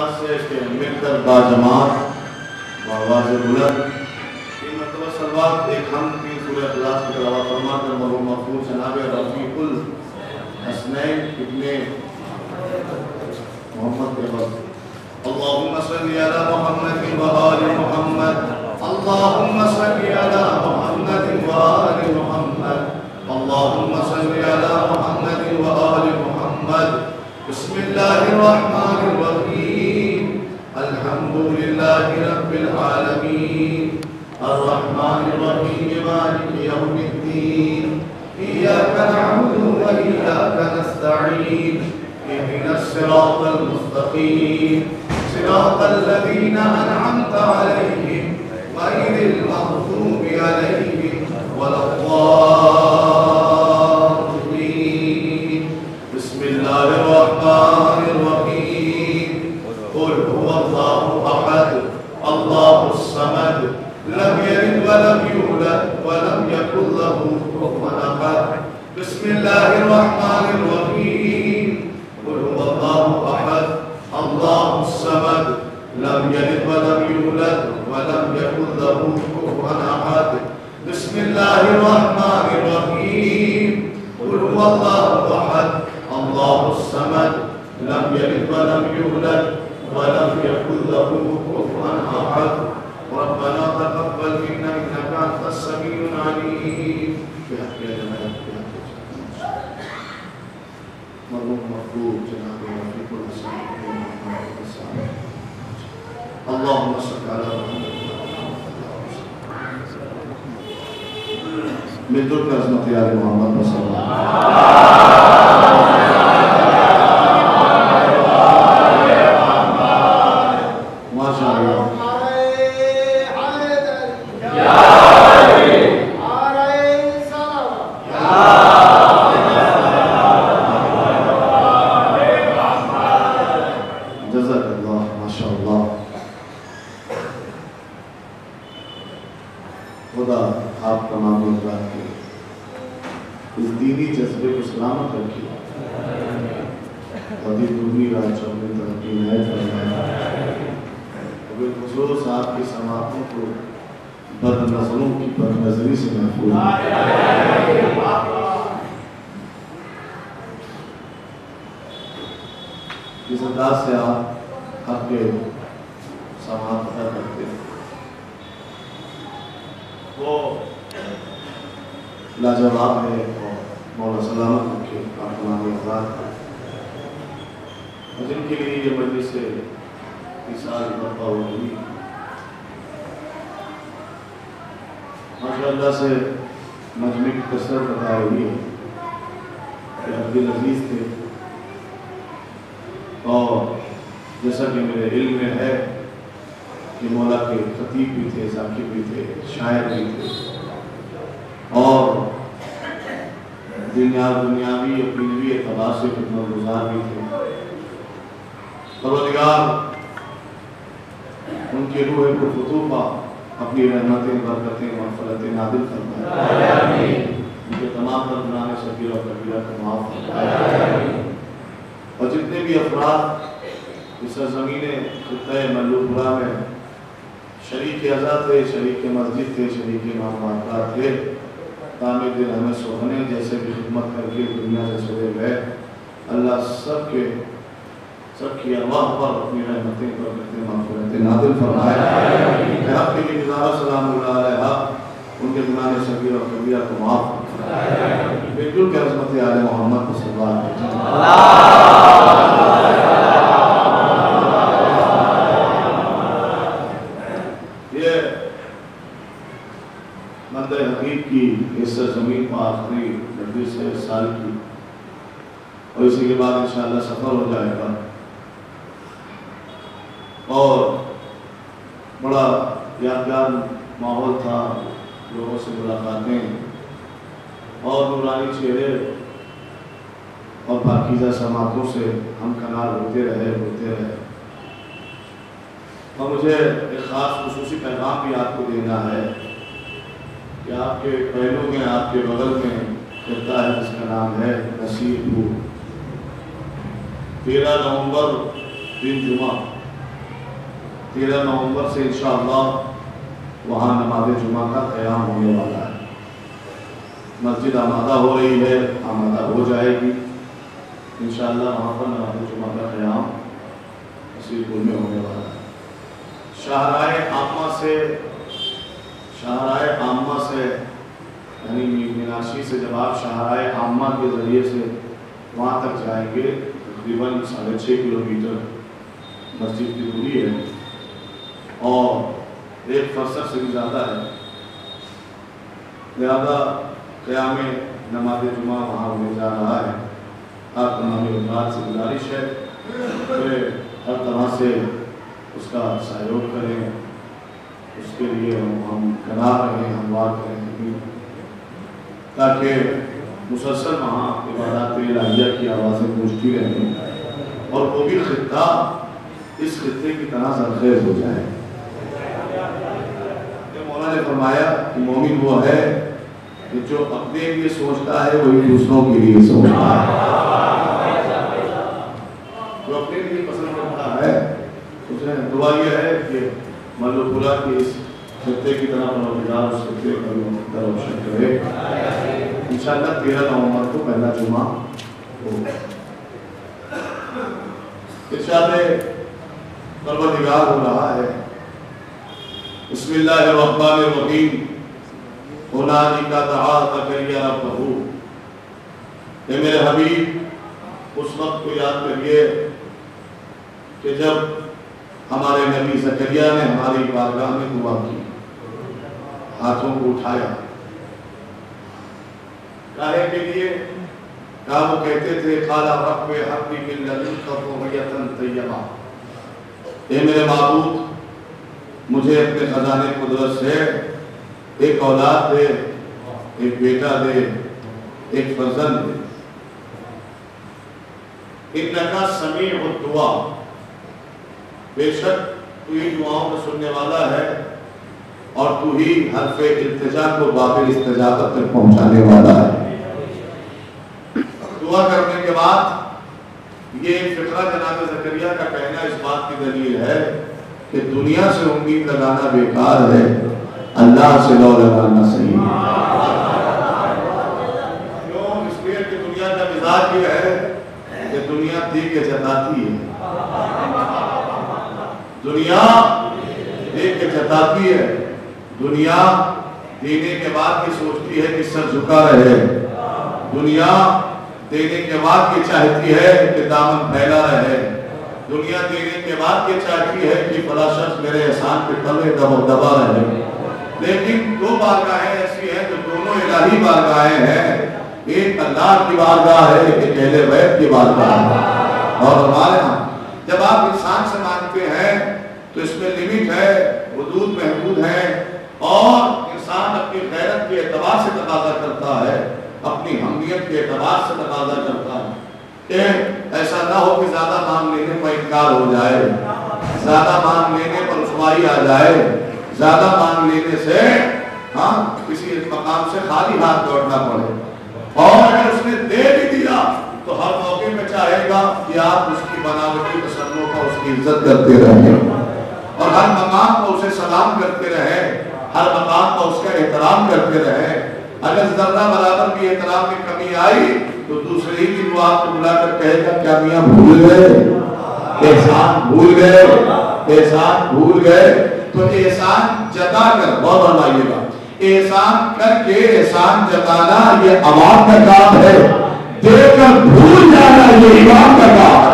انداز سے کہ مل کر باجماعت بآواز بلند 3 مرتبہ صلوات ایک ہم 3 سورہ اخلاص کی تلاوت فرما کر مرحوم محفوظ جناب رفیق الحسنین ابن محمد کے بعد اللهم صل على محمد وآل محمد اللهم صل على محمد وآل محمد اللهم صل على محمد وآل محمد بسم الله الرحمن الرحيم الحمد لله رب العالمين الرحمن الرحيم مالك يوم الدين إياك نعبد وإياك نستعين اهدنا الصراط المستقيم صراط الذين أنعمت عليهم غير المغضوب عليهم ولا الضالين بسم الله الرحمن الرحيم قل هو الله أحد الله الصمد لم يلد ولم يولد ولم يكن له كفوا أحد بسم الله الرحمن الرحيم قل هو الله أحد الله الصمد لم يلد ولم يولد ولم يكن له كفوا أحد بسم الله الرحمن الرحيم قل هو الله أحد الله الصمد لم يلد ولم يولد ولم يكن له كفوا أحد ربنا تقبل منا إنك أنت السميع العليم بحق يا جماعة مرحوم محبوب جناب رفیق الحسنین اللهم صل على محمد مل جل کر عظمت آل محمد صلی اللہ علیہ وسلم ماشاء اللہ خدا آپ تمام حضرات کے اس دینی جذبے کو سلامت رکھیے اور دینی راہ چلنے ترقی نہایت فرمائے بالخصوص آپ کی سماعتوں کو بد نظروں کی بد نظری سے محفوظ اس انداز سے آپ کے سماعت ادا کرتے ہیں وہ لاجواب ہے اور مولا سلامت رکھے آپ تمام افراد اور جن کے لیے یہ مجلس سے مثال برپا ہوگی ماشاء اللہ سے مجمع کی کثرت بتا رہی ہے کہ عبدالعزیز تھے اور جیسا کہ میرے علم میں ہے کہ مولا کے خطیب بھی تھے ذاکر بھی تھے شاعر بھی تھے اور دنیاوی اپنوی اعتبار سے خدمت گزار بھی تھے پروردگار ان کی روح پر فتوحہ اپنی رحمتیں برکتیں مغفرتیں نازل فرمائے ان کے تمام درمیان صغیرہ و کبیرہ کو معاف فرمائے اور جتنے بھی افراد اس سرزمین خطہ ملوپورہ میں شریک اعضا تھے شریک مسجد تھے شریک معاملات تھے تعمیر دل احمد سوہنے جیسے بھی خدمت کر کے دنیا سے چلے گئے اللہ سب کی ارواح پر اپنی رحمتیں برکتیں مغفرتیں نازل فرمائے کہ آپ کے لیے سلام اللہ علیہ ان کے گناہ صغیرہ و کبیرہ کو معاف فرمائے بالکل کہ عظمت آل محمد صلی اللہ علیہ وسلم مندر حقیق کی اس زمین پر آخری مجلس ہے سال کی اور اسی کے بعد انشاءاللہ سفر ہو جائے گا اور بڑا یادگار ماحول تھا لوگوں سے ملاقاتیں اور نورانی چہرے اور پاکیزہ سماعتوں سے ہم کنار ہوتے رہے اور مجھے ایک خاص خصوصی پیغام بھی آپ کو دینا ہے کہ آپ کے پہلو میں آپ کے بغل میں خطہ ہے جس کا نام ہے نصیر پور 13 نومبر دن جمعہ 13 نومبر سے انشاءاللہ وہاں نماز جمعہ کا قیام ہونے والا ہے۔ مسجد آمادہ ہو رہی ہے، آمادہ ہو جائے گی انشاءاللہ۔ وہاں پر نماز جمعہ کا قیام اسی پل میں ہونے والا ہے۔ شاہراہ عامہ سے یعنی میناشی سے جب آپ شاہراہ عامہ کے ذریعے سے وہاں تک جائیں گے تقریباً 6.5 کلومیٹر مسجد کی دوری ہے اور 1 فرسخ سے بھی زیادہ ہے، لہذا قیام نماز جمعہ وہاں ہونے جا رہا ہے۔ آپ تمام حضرات سے گزارش ہے کہ ہر طرح سے اس کا سہیوگ کریں، اس کے لیے ہم کنا رہیں، ہموار کریں تاکہ مسلسل وہاں عبادات الہیہ کی آوازیں گونجتی رہیں اور وہ بھی خطہ اس خطے کی طرح سرخیز ہو جائے۔ مولا نے فرمایا کہ مومن وہ ہے کہ جو اپنے لیے سوچتا ہے وہی دوسروں کے لیے سوچتا ہے، جو اپنے لیے پسند کرتا ہے اس نے دعا یہ ہے کہ ملو پورا کی اس خطے کی طرح پروردگار اس خطے کا بھی روشن کرے۔ انشاءاللہ 13 نومبر کو پہلا جمعہ ہوگا۔ ارشاد پروردگار ہو رہا ہے، بسم اللہ الرحمن الرحیم، ہنالک دعا زکریا ربہ۔ اے میرے حبیب اس وقت کو یاد کریے کہ جب ہمارے نبی زکریا نے ہماری بارگاہ میں دعا کی، ہاتھوں کو اٹھایا، کاہے کے لیے؟ کہا وہ کہتے تھے قال رب حب لی من لدنک ذریۃ طیبہ، اے میرے معبود مجھے اپنے خزانے قدرت سے ایک اولاد دے، ایک بیٹا دے، ایک فرزند دے۔ انک سمیع الدعاء، بے شک تو ہی دعاؤں کا سننے والا ہے اور تو ہی حرف التجا کو باب استجابت تک پہنچانے والا ہے۔ دعا کرنے کے بعد یہ ایک فقرہ جناب زکریا کا کہنا اس بات کی دلیل ہے کہ دنیا سے امید لگانا بیکار ہے، اللہ سے لو لگانا صحیح ہے۔ کیوں؟ اس لیے کہ دنیا کا مزاج یہ ہے کہ دنیا دے کے جتاتی ہے، دنیا دے کے جتاتی ہے، دنیا دینے کے بعد یہ سوچتی ہے کہ سر جھکا رہے، دنیا دینے کے بعد یہ چاہتی ہے کہ دامن پھیلا رہے، دنیا دینے کے بعد یہ چاہتی ہے کہ فلاں شخص میرے احسان پہ تلے دبا رہے۔ لیکن دو بارگاہیں ایسی ہیں جو دونوں الہی بارگاہیں ہیں، ایک اللہ کی بارگاہ ہے، ایک اہل بیت کی بارگاہ ہے۔ اور ہمارے ہاں جب آپ انسان سے مانگتے ہیں تو اس میں لمٹ ہے، حدود محدود ہیں، اور انسان اپنی غیرت کے اعتبار سے تقاضا کرتا ہے، اپنی حمیت کے اعتبار سے تقاضا کرتا ہے کہ ایسا نہ ہو کہ زیادہ مانگ لینے پر انکار ہو جائے، زیادہ مانگ لینے پر رسوائی آ جائے، زیادہ مانگ لینے سے کسی مقام سے خالی ہاتھ لوٹنا پڑے۔ اور اگر اس نے دے بھی دیا تو ہر موقع میں چاہے گا کہ آپ اس کی بناوٹی تصنع کا اس کی عزت کرتے رہیں اور ہر مقام کو اسے سلام کرتے رہیں، ہر مقام کو اس کا احترام کرتے رہیں۔ اگر ذرہ برابر بھی احترام میں کمی آئی تو دوسرے ہی دن وہ آپ کو بلا کر کہے گا کیا میاں بھول گئے، احسان بھول گئے، احسان بھول گئے۔ تو احسان جتا کر، غور فرمائیے گا، احسان کر کے احسان جتانا یہ عوام کا کام ہے، دے کر بھول جانا یہ امام کا کام ہے۔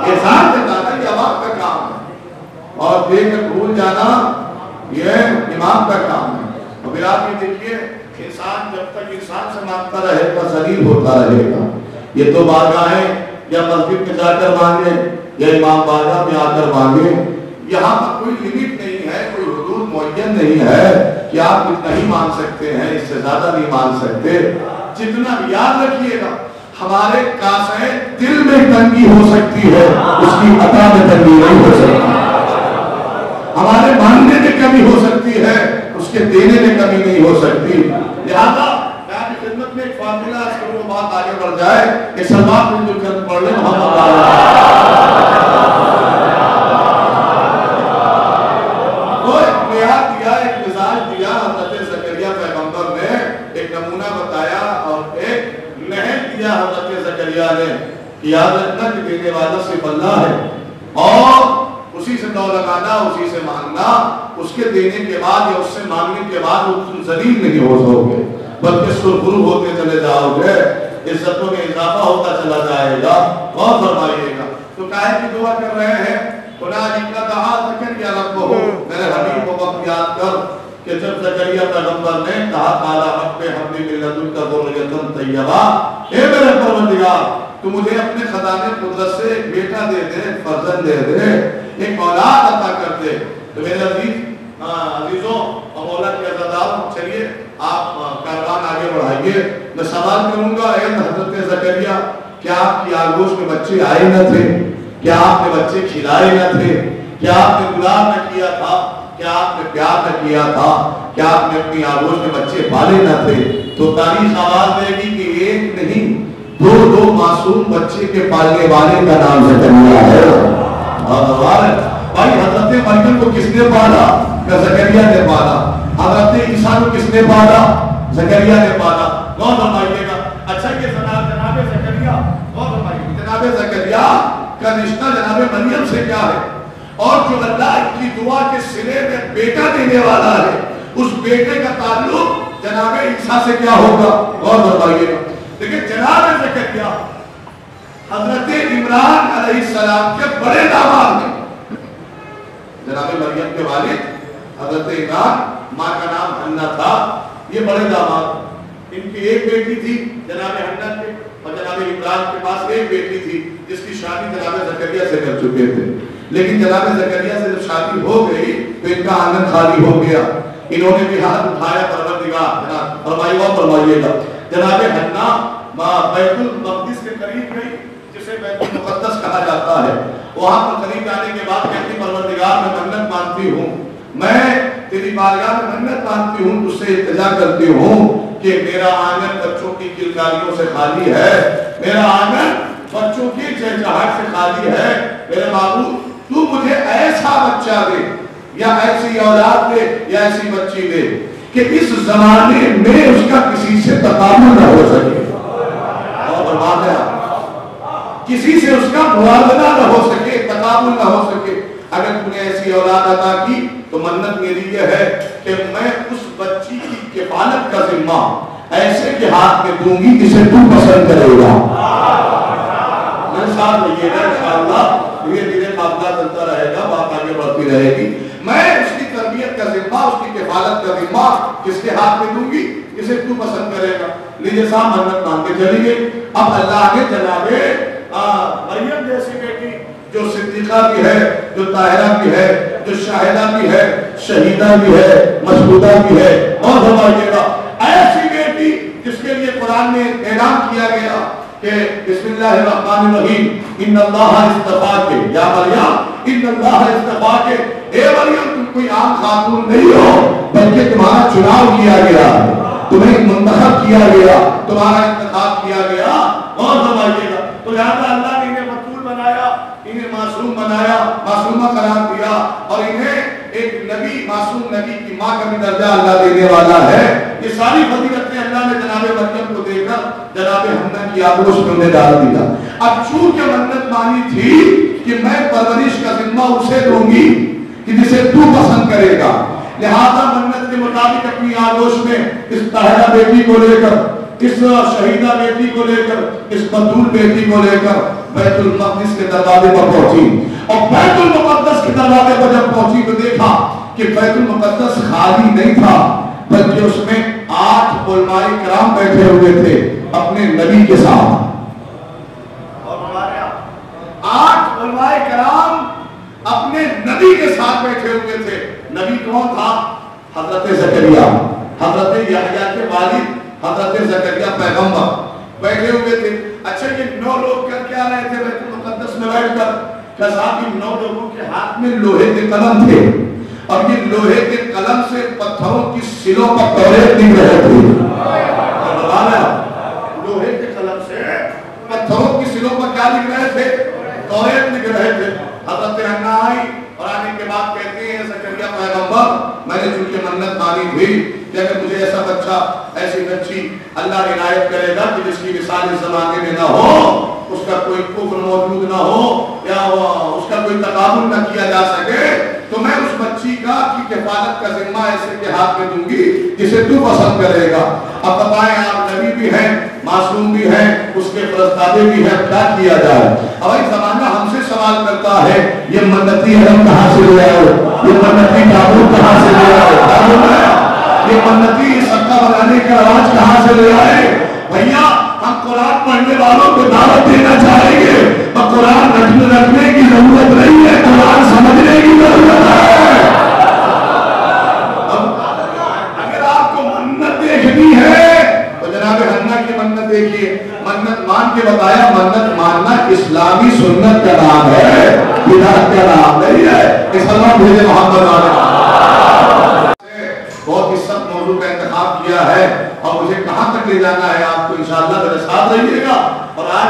احسان جتانا یہ عوام کا کام ہے اور دے کر بھول جانا یہ امام کا کام ہے۔ اور پھر آپ یہ دیکھیے، انسان جب تک انسان سے مانگتا رہے گا ذلیل ہوتا رہے گا۔ یہ تو بارگاہیں یا مسجد میں جا کر مانگے یا امام بارگاہ میں آ کر مانگے، یہاں پر کوئی لمٹ نہیں ہے، کوئی حدود معین نہیں ہے کہ آپ اتنا ہی مانگ سکتے ہیں، اس سے زیادہ نہیں مانگ سکتے۔ جتنا یاد رکھیے گا، ہمارے کاسے دل میں تنگی ہو سکتی ہے، اس کی عطا میں تنگی نہیں ہو سکتی۔ ہمارے مانگنے میں کمی ہو سکتی ہے، اس کے دینے میں کمی نہیں ہو سکتی۔ لہذا میں آپ کی خدمت میں ایک فارمولہ عرض کروں وہ بات آگے بڑھ جائے کہ سلمان بن جلکن پڑھ لیں محمد وہ ایک معیار دیا، ایک مزاج دیا حضرت زکریا پیغمبر نے، ایک نمونہ بتایا اور ایک نہج دیا حضرت زکریا نے کہ یاد رکھنا کہ دینے والا صرف اللہ ہے اور اسی سے دو لگانا، اسی سے مانگنا، اس کے دینے کے بعد یا اس سے مانگنے کے بعد وہ تم ذلیل نہیں ہو جاؤ گے بلکہ سرخرو ہوتے چلے جاؤ گے، عزتوں میں اضافہ ہوتا چلا جائے گا۔ غور فرمائیے گا تو کاہے کی دعا کر رہے ہیں؟ ہنالک دعا زکریا ربہ، میرے حبیب کو وقت یاد کر کہ جب زکریا پیغمبر نے کہا قال رب هب لي من لدنك ذرية طیبہ، اے میرے پروردگار تو مجھے اپنے خزانے قدرت سے ایک بیٹا دے دے، فرزند دے دے، ایک اولاد عطا کر دے۔ تو میرے عزیزوں اور مولا کے عزادار، چلیے آپ کاروان آگے بڑھائیے۔ میں سوال کروں گا، اے حضرت زکریا کیا آپ کی آگوش میں بچے آئے نہ تھے؟ کیا آپ نے بچے کھلائے نہ تھے؟ کیا آپ نے گلاب نہ کیا تھا؟ کیا آپ نے پیار نہ کیا تھا؟ کیا آپ نے اپنی آگوش میں بچے پالے نہ تھے؟ تو تاریخ آواز دے گی کہ ایک نہیں دو معصوم بچے کے پالنے والے کا نام زکریا ہے۔ بھائی حضرت مریم کو کس نے پالا؟ زکریا نے پالا۔ حضرت عیسیٰ کو کس نے پالا؟ زکریا نے پالا۔ غور فرمائیے گا۔ اچھا یہ جناب زکریا، غور فرمائیے، جناب زکریا کا رشتہ جناب مریم سے کیا ہے؟ اور جو اللہ کی دعا کے سلے میں بیٹا دینے والا ہے، اس بیٹے کا تعلق جناب عیسیٰ سے کیا ہوگا؟ غور فرمائیے گا۔ لیکن جناب زکریا حضرت عمران علیہ السلام کے بڑے داماد ہیں۔ جناب مریم کے والد حضرت عمران، ماں کا نام حنہ تھا، یہ بڑے داماد۔ ان کی ایک بیٹی تھی جناب حنہ کے، اور جناب عمران کے پاس ایک بیٹی تھی جس کی شادی جناب زکریا سے کر چکے تھے۔ لیکن جناب زکریا سے جب شادی ہو گئی تو ان کا آنگن خالی ہو گیا۔ انہوں نے بھی ہاتھ اٹھایا پروردگار، جناب فرمائیے گا، جناب حنہ بیت المقدس کے قریب گئی جسے بیت المقدس کہا جاتا ہے۔ وہاں پر قریب آنے کے بعد کہتی پروردگار میں منت مانتی ہوں، میں تیری بارگاہ میں منت مانتی ہوں، تجھ سے التجا کرتی ہوں کہ میرا آنگن بچوں کی کلکاریوں سے خالی ہے، میرا آنگن بچوں کی چہچہاہٹ سے خالی ہے۔ میرے معبود تو مجھے ایسا بچہ دے یا ایسی اولاد دے یا ایسی بچی دے کہ اس زمانے میں اس کا کسی سے تقابل نہ ہو سکے، اور فرماتے ہیں کسی سے اس کا موازنہ نہ ہو سکے، تقابل نہ ہو سکے۔ اگر تم نے ایسی اولاد عطا کی تو منت میری یہ ہے کہ میں اس بچی کی کفالت کا ذمہ ایسے کے ہاتھ میں دوں گی جسے تو پسند کرے گا۔ میں ساتھ رہیے گا انشاءاللہ، یہ دھیرے قابلہ چلتا رہے گا، بات آگے بڑھتی رہے گی۔ میں اس کی تربیت کا ذمہ، اس کی کفالت کا ذمہ کس کے ہاتھ میں دوں گی؟ جسے تو پسند کرے گا۔ لیجیے صاحب منت مانگ کے چلیے۔ اب اللہ نے جناب مریم جیسی بیٹی جو صدیقہ بھی ہے، جو طاہرہ بھی ہے، جو شاہدہ بھی ہے، شہیدہ بھی ہے، مشہودہ بھی ہے، اور فرمائیے گا ایسی بیٹی جس کے لیے قرآن میں اعلان کیا گیا کہ بسم اللہ الرحمن الرحیم ان اللہ اصطفاک یا مریم ان اللہ اصطفاک، اے مریم تم کوئی عام خاتون نہیں ہو بلکہ تمہارا چناؤ کیا گیا، تمہیں منتخب کیا گیا، تمہارا انتخاب کیا گیا۔ اور فرمائیے گا تو لہذا اللہ نے انہیں بطول بنایا، انہیں معصوم بنایا، معصومہ قرار دیا، اور انہیں ایک نبی، معصوم نبی کی ماں کا بھی درجہ اللہ دینے والا ہے۔ یہ ساری فضیلتیں اللہ نے جناب مریم کو دے کر جناب حنہ کی آگوش میں انہیں ڈال دیا۔ اب چونکہ منت مانی تھی کہ میں پرورش کا ذمہ اسے دوں گی کہ جسے تو پسند کرے گا، لہذا منت کے مطابق اپنی آگوش میں اس طاہرہ بیٹی کو لے کر، اس شہیدہ بیٹی کو لے کر، اس بطول بیٹی کو لے کر بیت المقدس کے دروازے پر پہنچی، اور بیت المقدس کے دروازے پر جب پہنچی تو دیکھا کہ بیت المقدس خالی نہیں تھا بلکہ اس میں 8 علماء کرام بیٹھے ہوئے تھے اپنے نبی کے ساتھ۔ اور ہمارے 8 علماء کرام اپنے نبی کے ساتھ بیٹھے ہوئے تھے۔ نبی کون تھا؟ حضرت زکریا، حضرت یحییٰ کے والد حضرت زکریا پیغمبر بیٹھے ہوئے تھے۔ اچھا یہ 9 لوگ کر کے آ رہے تھے بیت المقدس میں بیٹھ کر؟ کہ 9 لوگوں کے ہاتھ میں لوہے کے قلم تھے، اور یہ لوہے کے قلم سے پتھروں کی سلوں پر توریت لکھ رہے تھے۔ لوہے دلوں پر کیا لکھ رہے تھے؟ توریت لکھ رہے تھے. حضرت حنا آئی اور آنے کے بعد کہتے ہیں زکریا پیغمبر میں نے چونکہ منت مانی تھی کہ اگر مجھے ایسا بچہ ایسی بچی اللہ عنایت کرے گا کہ جس کی مثال اس زمانے میں نہ ہو, اس کا کوئی کفر موجود نہ ہو یا اس کا کوئی تقابل نہ کیا جا سکے, تو میں اس بچی کا کی کفالت کا ذمہ ایسے کے ہاتھ میں دوں گی جسے تو پسند کرے گا. اب بتائیں آپ نبی بھی ہیں, معصوم بھی ہیں, اس کے فرزندے بھی ہیں, کیا کیا جائے؟ اب ایک زمانہ ہم سے سوال کرتا ہے یہ منتی حرم کہاں سے لے آئے, یہ منتی تابوت کہاں سے لے آئے, یہ منتی صدقہ بنانے کا رواج کہاں سے لے آئے؟ بھیا ہم قرآن پڑھنے والوں کو دعوت دینا چاہیں گے, اور قرآن رکھنے کی ضرورت نہیں ہے, قرآن سمجھنے کی ضرورت ہے. اگر آپ کو منت دیکھنی ہے تو جناب حنا کی منت دیکھیے. منت مان کے بتایا, منت ماننا اسلامی سنت کا نام ہے, بدعت کا نام نہیں ہے. سلام بھیجے محمد علیہ. بہت ہی سخت موضوع کا انتخاب کیا ہے اور مجھے کہاں تک لے جانا ہے آپ کو انشاءاللہ میرے ساتھ رہیے گا. اور آج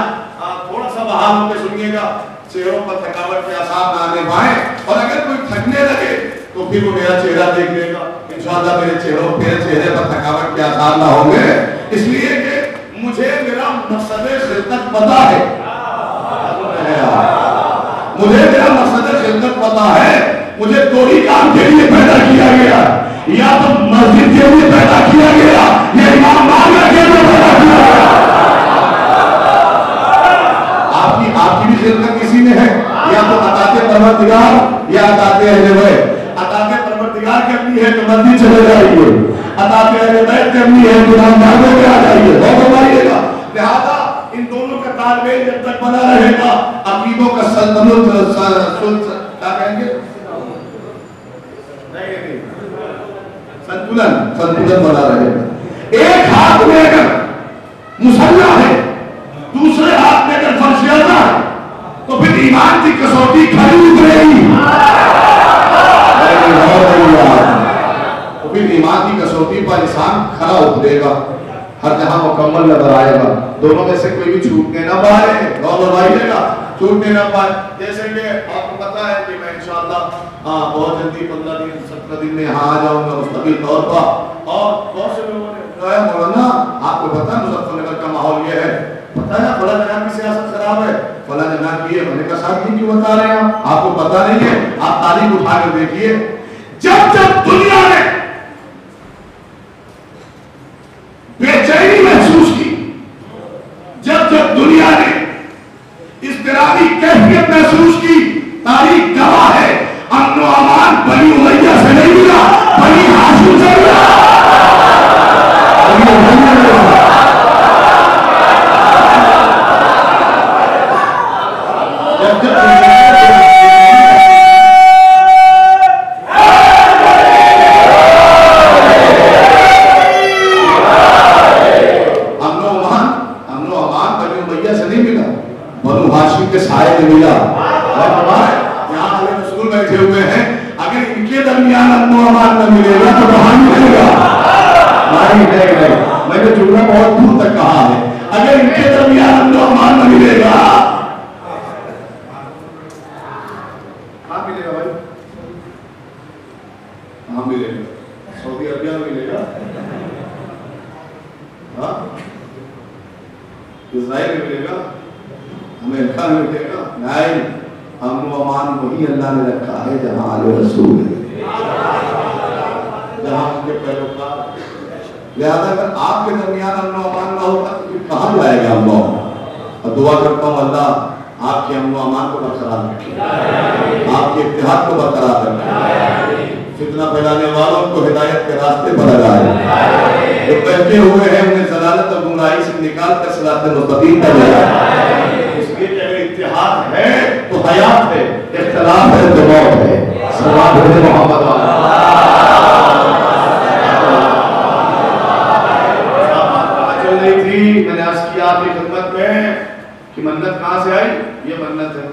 تھوڑا سا بحال ہو کے سنیے گا, چہروں پر تھکاوٹ کے آثار نہ آنے پائیں, اور اگر کوئی تھکنے لگے تو پھر وہ میرا چہرہ دیکھ لے گا انشاءاللہ. میرے چہرے پر تھکاوٹ کے آثار نہ ہوں گے, اس لیے کہ مجھے میرا مقصد خدمت پتا ہے, مجھے میرا مقصد خدمت پتا ہے. مجھے دو ہی کام کے لیے پیدا کیا گیا, یا تو مسجد کے لیے پیدا کیا گیا یا امام مالک کے لیے پیدا کیا گیا. آپ کی بھی خدمت کسی میں ہے, یا تو عطاء پروردگار یا عطاء اہل بیت. عطاء پروردگار کرنی ہے تو مسجد چلے جائیے, عطاء اہل بیت کرنی ہے تو امام مالک میں آ جائیے. بہت بتائیے گا. لہذا ان دونوں کا تال میل جب تک بنا رہے گا, عقیدوں کا سلطنت کیا کہیں گے, سنتولن بنا رہے گا. ایک ہاتھ میں اگر مسلح ہے, دوسرے ہاتھ میں اگر فرشیازہ ہے, تو پھر ایمان کی کسوٹی کھڑی اترے گی. تو پھر ایمان کی کسوٹی پر انسان کھڑا اترے گا, ہر جہاں مکمل نظر آئے گا. دونوں میں سے کوئی بھی چھوٹنے نہ پائے, غور فرمائیے گا, چھوٹنے نہ پائے. جیسے کہ آپ کو پتا ہے کہ میں انشاءاللہ بہت جلدی 15 دن 17 دن میں یہاں آ جاؤں گا مستقل طور پر. اور بہت سے لوگوں نے کہا مولانا آپ کو پتا ہے مظفر نگر کا ماحول یہ ہے, پتا ہے فلاں جگہ کی سیاست خراب ہے, فلاں جگہ کی ہے. میں نے کہا صاحب کیوں بتا رہے ہیں آپ کو پتا نہیں ہے؟ آپ تاریخ اٹھا کر دیکھیے. جب دنیا نے بے چینی محسوس کی, جب دنیا نے اضطرابی کیفیت محسوس کی, تاریخ گواہ ہے امن و امان بنی امیہ سے نہیں ملا, بنی ہاشم سے ملا. میں نے جملہ بہت دور تک کہا ہے, اگر ان کے درمیان امن و امان نہ ملے گا, کہاں ملے گا بھائی, کہاں ملے گا؟ سعودی عربیہ میں ملے گا, اسرائیل میں ملے گا, امریکہ میں ملے گا؟ نہیں, امن و امان وہی اللہ نے رکھا ہے جہاں آل رسول ہے, جہاں ان کے پیروکار. لہذا اگر آپ کے درمیان امن و امان نہ ہوگا تو پھر کہاں جائے گا اللہ. اور دعا کرتا ہوں اللہ آپ کے امن و امان کو برقرار رکھے, آپ کے اتحاد کو برقرار رکھے, فتنہ پھیلانے والوں کو ہدایت کے راستے پر لگائے, جو بہکے ہوئے ہیں انہیں ضلالت اور گمراہی سے نکال کر صراط مستقیم پر لے آئے. اس لیے کہ اگر اتحاد ہے تو حیات ہے, اختلاف ہے تو موت ہے. سلام علیہ محمد میں نے عرض کیا آپ کی خدمت میں کہ منت کہاں سے آئی, یہ منت ہے.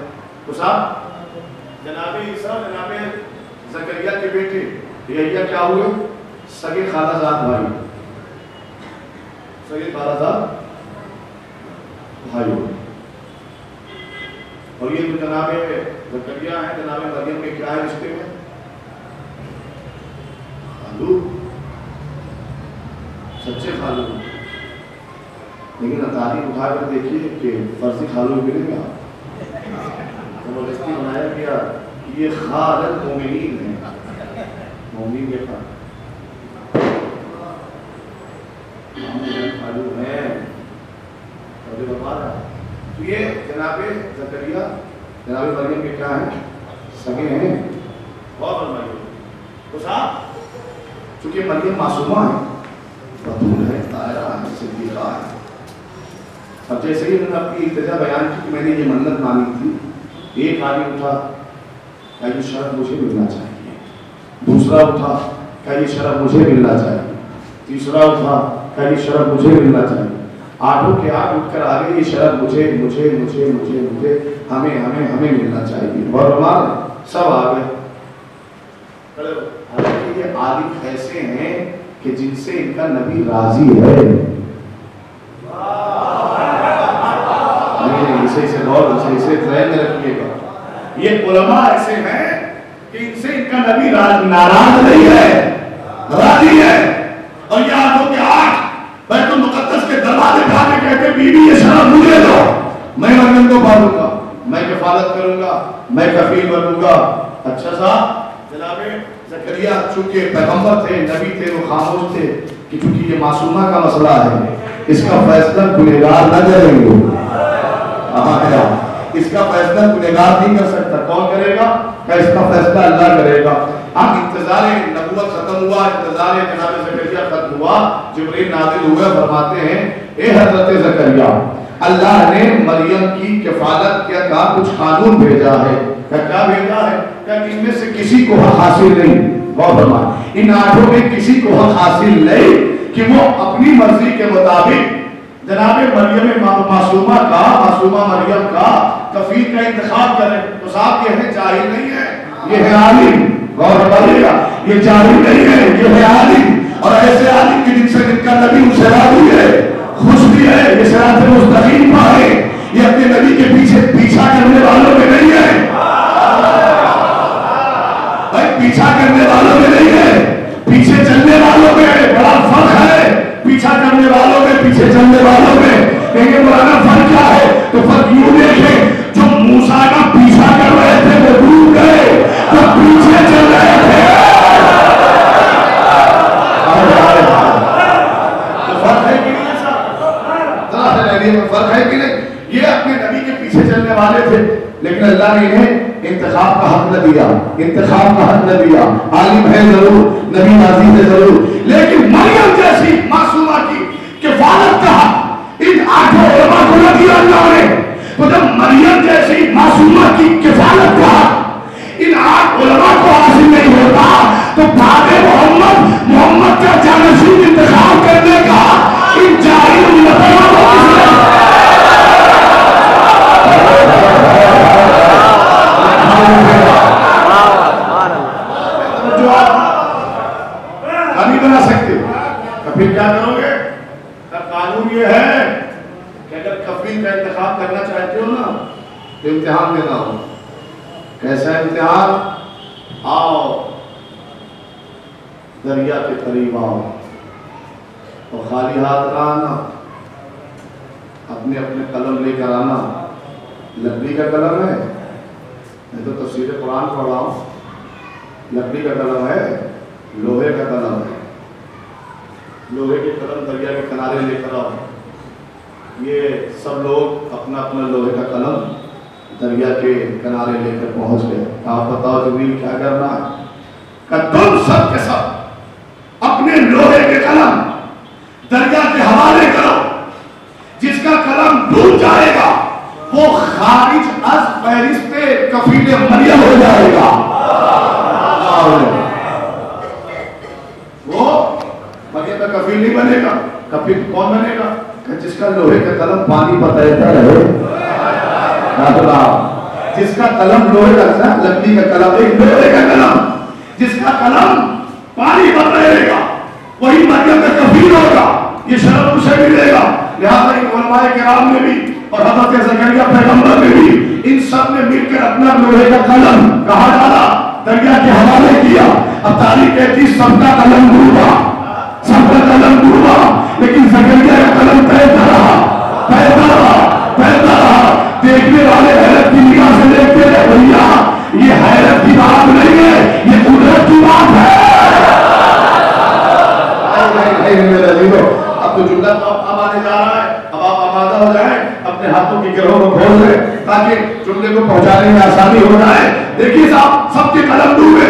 تو صاحب جناب عیسیٰ جناب زکریا کے بیٹے یحییٰ کیا ہوئے, سگے خالہ زاد بھائی, سگے خالہ زاد بھائی ہوئے. اور یہ جو جناب زکریا ہیں، جناب مریم کے کیا ہے رشتے میں؟ خالو، سچے خالو. لیکن تاریخ اٹھا کر دیکھیے کہ فرضی خالو ملے گا. زبردستی بنایا گیا یہ خالد مومنین ہیں، مومنین کے خالد خالو ہیں. تو یہ جناب زکریا جناب مریم کے کیا ہیں؟ سگے ہیں. غور فرمائیے. تو صاحب چونکہ مریم معصومہ ہے، بطول ہے، طاہرہ ہے، صدیقہ ہے. اب جیسے ہی میں نے اپنی التجا بیان کی کہ میں نے یہ منت مانی تھی، ایک آدمی اٹھا کہ یہ شرف مجھے ملنا چاہیے، دوسرا اٹھا کہ یہ شرف مجھے ملنا چاہیے، تیسرا اٹھا کہ یہ شرف مجھے ملنا چاہیے. آٹھوں کے آٹھ اٹھ کر آگے یہ شرف مجھے مجھے مجھے مجھے مجھے ہمیں ہمیں ہمیں ملنا چاہیے. اور ہمارے سب آگے. حالانکہ یہ عالم ایسے ہیں کہ جن سے ان کا نبی راضی ہے. اسے ذہن میں رکھیے گا. یہ علماء ایسے ہیں کہ ان سے ان کا نبی ناراض نہیں ہے، راضی ہے. اور یہ آٹھوں کے آٹھ بیت المقدس کے دروازے پہ آنے کہتے بی بی یہ شرف مجھے دو، میں مریم کو پالوں گا، میں کفالت کروں گا، میں کفیل بنوں گا. اچھا صاحب جناب زکریا چونکہ پیغمبر تھے، نبی تھے، وہ خاموش تھے کہ چونکہ یہ معصومہ کا مسئلہ ہے، اس کا فیصلہ گنہگار نہ کریں گے. اس کا فیصلہ گنہگار نہیں کر سکتا. کون کرے گا؟ کہ اس کا فیصلہ اللہ کرے گا. اب انتظار نبوت ختم ہوا، انتظار جناب زکریا ختم ہوا. جبرائیل نازل ہوئے، فرماتے ہیں اے حضرت زکریا، اللہ نے مریم کی کفالت کیا کا کچھ قانون بھیجا ہے. کیا بھیجا ہے؟ کہ ان میں سے کسی کو حق حاصل نہیں. غور فرمائیں، ان آٹھوں میں کسی کو حق حاصل نہیں کہ وہ اپنی مرضی کے مطابق جناب مریم معصومہ مریم کا کفیل کا انتخاب کریں. تو صاحب یہ ہے جاہل نہیں ہے، یہ ہے عالم. غور کریے گا، یہ جاہل نہیں ہے، یہ ہے عالم. اور ایسے عالم کی جن سے جن کا نبی ان سے راضی ہے، خوش بھی ہے، یہ صراط مستقیم پر ہے. یہ اپنے نبی کے پیچھے پیچھا کرنے والوں میں نہیں ہے، بھائی پیچھا کرنے والوں میں نہیں ہے، پیچھے چلنے والوں میں ہے. بڑا فرق ہے پیچھا کرنے والوں میں، پیچھے چلنے والوں میں. لیکن مولانا فرق کیا ہے؟ تو فرق یوں دیکھیں، جو موسیٰ کا پیچھا کر رہے تھے وہ ڈوب گئے، جو پیچھے چل رہے تھے. تو فرق ہے کہ نہیں ایسا؟ ذرا سے لے لیے فرق ہے کہ نہیں؟ یہ اپنے نبی کے پیچھے چلنے والے تھے، لیکن اللہ نے انہیں انتخاب کا حق نہ دیا، انتخاب کا حق نہ دیا. عالم ہے ضرور، نبی نازل ہے ضرور، لیکن مریم جیسی معصومہ کی کفالت کا حق ان آٹھوں علماء کو نہ دیا اللہ نے. تو جب مریم جیسی معصومہ کی کفالت کا حق ان آٹھ علماء کو حاصل نہیں ہوتا تو بعد محمد کا جانشین انتخاب کرنے کا ان جاہل علماء کو نہیں بنا سکتے. پھر کیا کرو گے؟ قانون یہ ہے کہ اگر کفیل کا انتخاب کرنا چاہتے ہو نا تو امتحان دینا ہو. کیسا امتحان؟ آؤ دریا کے قریب آؤ اور خالی ہاتھ نہ آنا، اپنے اپنے قلم لے کر آنا. لکڑی کا قلم ہے، میں تو تفسیر قرآن پڑھ رہا ہوں. لکڑی کا قلم ہے، لوہے کا قلم ہے. لوہے کے قلم دریا کے کنارے لے کر آؤ. یہ سب لوگ اپنا اپنا لوہے کا قلم دریا کے کنارے لے کر پہنچ گئے. آپ بتاؤ جبریل کیا کرنا ہے؟ کہ تم سب کے سب اپنے لوہے کے قلم دریا کے حوالے کرو. جس کا قلم ڈوب جائے گا وہ خارج از فہرست کفیل مریم ہو جائے گا. وہ مریم کا کفیل نہیں بنے گا. کفیل کون بنے گا؟ کہ جس کا لوہے کا قلم پانی پر تیرتا رہے. جس کا قلم لوہے کا، لکڑی کا قلم ایک لوہے کا قلم، جس کا قلم پانی پر رہے گا وہی مریم کا کفیل ہوگا. یہ شرف اسے ملے گا. لہٰذا علماء کرام نے بھی اور حضرت زکریا پیغمبر نے بھی ان سب نے مل کر اپنا لوہے کا قلم کہاں ڈالا؟ دریا کے حوالے کیا. اب تاریخ کہتی سب کا قلم ڈوبا، سب کا قلم ڈوبا، لیکن زکریا کا قلم تیرتا رہا، تیرتا رہا، تیرتا رہا. دیکھنے والے حیرت کی نگاہ سے دیکھتے رہے. بھیا یہ حیرت کی بات نہیں ہے، یہ قدرت کی بات ہے. اب تو جملہ اب آنے جا رہا ہے. اب آپ آمادہ ہو جائیں، اپنے ہاتھوں کی گرہوں کو کھول لیں تاکہ جملے کو پہنچانے میں آسانی ہو جائے. دیکھیے صاحب سب کے قلم ڈوبے،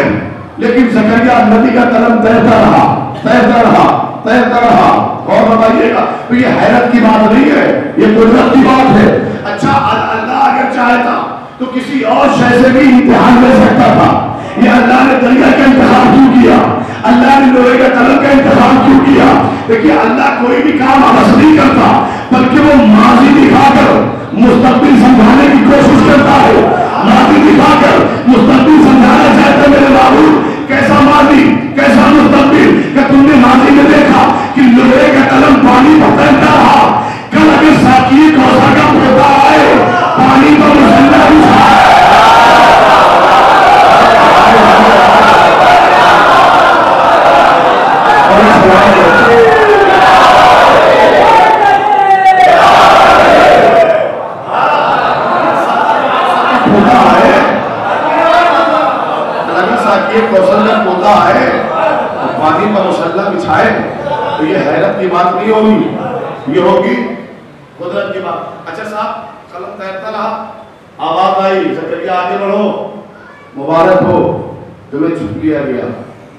لیکن زکریا نبی کا قلم تیرتا رہا، تیرتا رہا، تیرتا رہا. اور بتائیے گا تو یہ حیرت کی بات نہیں ہے، یہ قدرت کی بات ہے. اچھا اللہ اگر چاہتا تو کسی اور شے سے بھی امتحان لے سکتا تھا. یہ اللہ نے دریا کا انتخاب کیوں کیا؟ اللہ نے لوہے کا قلم کا انتخاب کیوں کیا؟ دیکھیے اللہ کوئی بھی کام عبث نہیں کرتا، بلکہ وہ ماضی دکھا کر مستقبل سمجھانے کی کوشش کرتا ہے. ماضی دکھا کر مستقبل سمجھانا چاہتا ہے. میرے معبود کیسا ماضی کیسا مستقبل کہ تم نے ماضی میں دیکھا کہ لوہے کا قلم پانی پر تیرتا رہا. کل اگر ساقی کوثر کا پوتا آئے پانی پر مسلح بچھائے. کوثر کا پوتا ہے پانی پر مسلح بچھائے تو یہ حیرت کی بات نہیں ہوگی، یہ ہوگی قدرت کی بات. اچھا صاحب قلم تیرتا رہا، آواز آئی زکریا آگے بڑھو، مبارک ہو تمہیں چپ لیا گیا.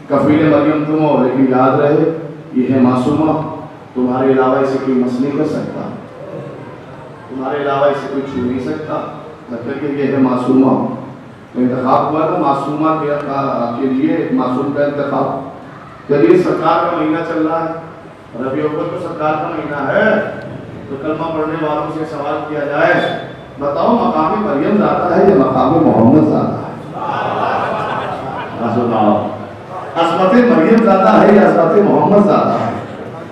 کفیل مریم تم ہو، لیکن یاد رہے یہ ہے معصومہ، تمہارے علاوہ اسے کوئی مس نہیں کر سکتا، تمہارے علاوہ اسے کوئی چھو نہیں سکتا. زکریا یہ ہے معصومہ. انتخاب ہوا تھا معصومہ کے لیے، معصوم کا انتخاب. چلیے سرکار کا مہینہ چل رہا ہے، ربیع الاول تو سرکار کا مہینہ ہے، تو کلمہ پڑھنے والوں سے سوال کیا جائے بتاؤ مقام مریم زیادہ ہے یا مقام محمد زیادہ ہے؟ عظمت مریم زیادہ ہے یا عظمت محمد زیادہ ہے؟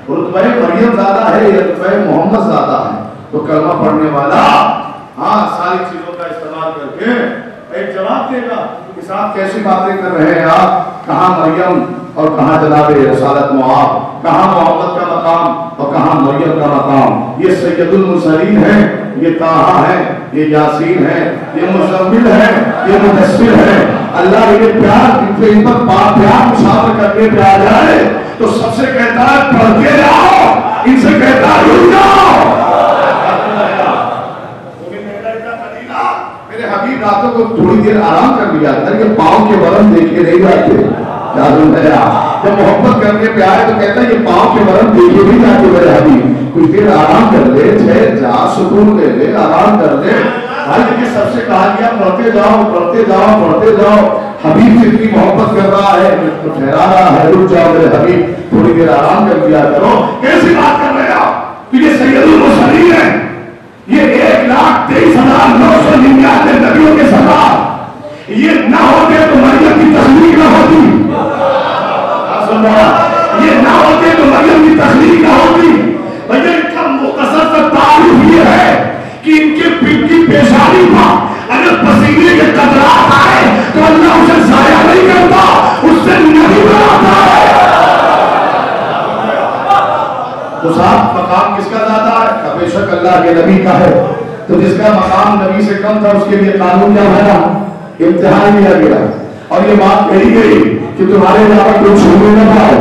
رتبہ مریم زیادہ ہے یا رتبہ محمد زیادہ ہے؟ تو کلمہ پڑھنے والا ہاں ساری چیزوں کا استعمال کر کے ایک جواب دے گا کہ صاحب کیسی باتیں کر رہے ہیں آپ، کہاں مریم اور کہاں جناب رسالت معاب، کہاں محمد کا مقام اور کہاں مریم کا مقام. یہ سید المرسلین ہے، یہ طٰہٰ ہے، یہ یاسین ہے، یہ مزمل ہے، یہ مدثر ہے. اللہ یہ پیار ان پر پیار مشاور کرنے پہ آ جائے تو سب سے کہتا ہے پڑھتے جاؤ، ان سے کہتا ہے رک جاؤ. میرے حبیب راتوں کو تھوڑی دیر آرام کر لیا تھا کہ پاؤں کے ورم دیکھے نہیں جاتے. جب محبت کرنے پہ آئے تو کہتا ہے یہ پاؤں کے ورم دیکھے نہیں جاتے میرے حبیب، کچھ دیر آرام کر لے، ٹھہر جا، سکون لے لے، آرام کر لے. بھائی کہ سب سے کہا گیا پڑھتے جاؤ پڑھتے جاؤ پڑھتے جاؤ. حبیب سے اتنی محبت کر رہا ہے تو ٹھہرا رہا ہے، رک جاؤ میرے حبیب، تھوڑی دیر آرام کر لیا کرو. کیسی بات کر رہے آپ کہ یہ سید المرسلین ہے، یہ 1,23,999 نبیوں کے سردار، یہ نہ ہوتے تو مریم کی تخلیق نہ ہوتی، یہ نہ ہوتے تو مریم کی تخلیق نہ ہوتی. بھئی ان کا مختصر سا تعارف یہ ہے کہ ان کی پیشانی پر اگر پسینے کے قطرات آئے تو اللہ اسے ضائع نہیں کرتا، اس سے نبی بناتا ہے. تو صاحب مقام کس کا زیادہ ہے؟ بے شک اللہ کے نبی کا ہے. تو جس کا مقام نبی سے کم تھا اس کے لیے قانون کیا بنا؟ امتحان لیا گیا. اور یہ بات کہی گئی کہ تمہارے علاوہ کوئی چھونے نہ پائے،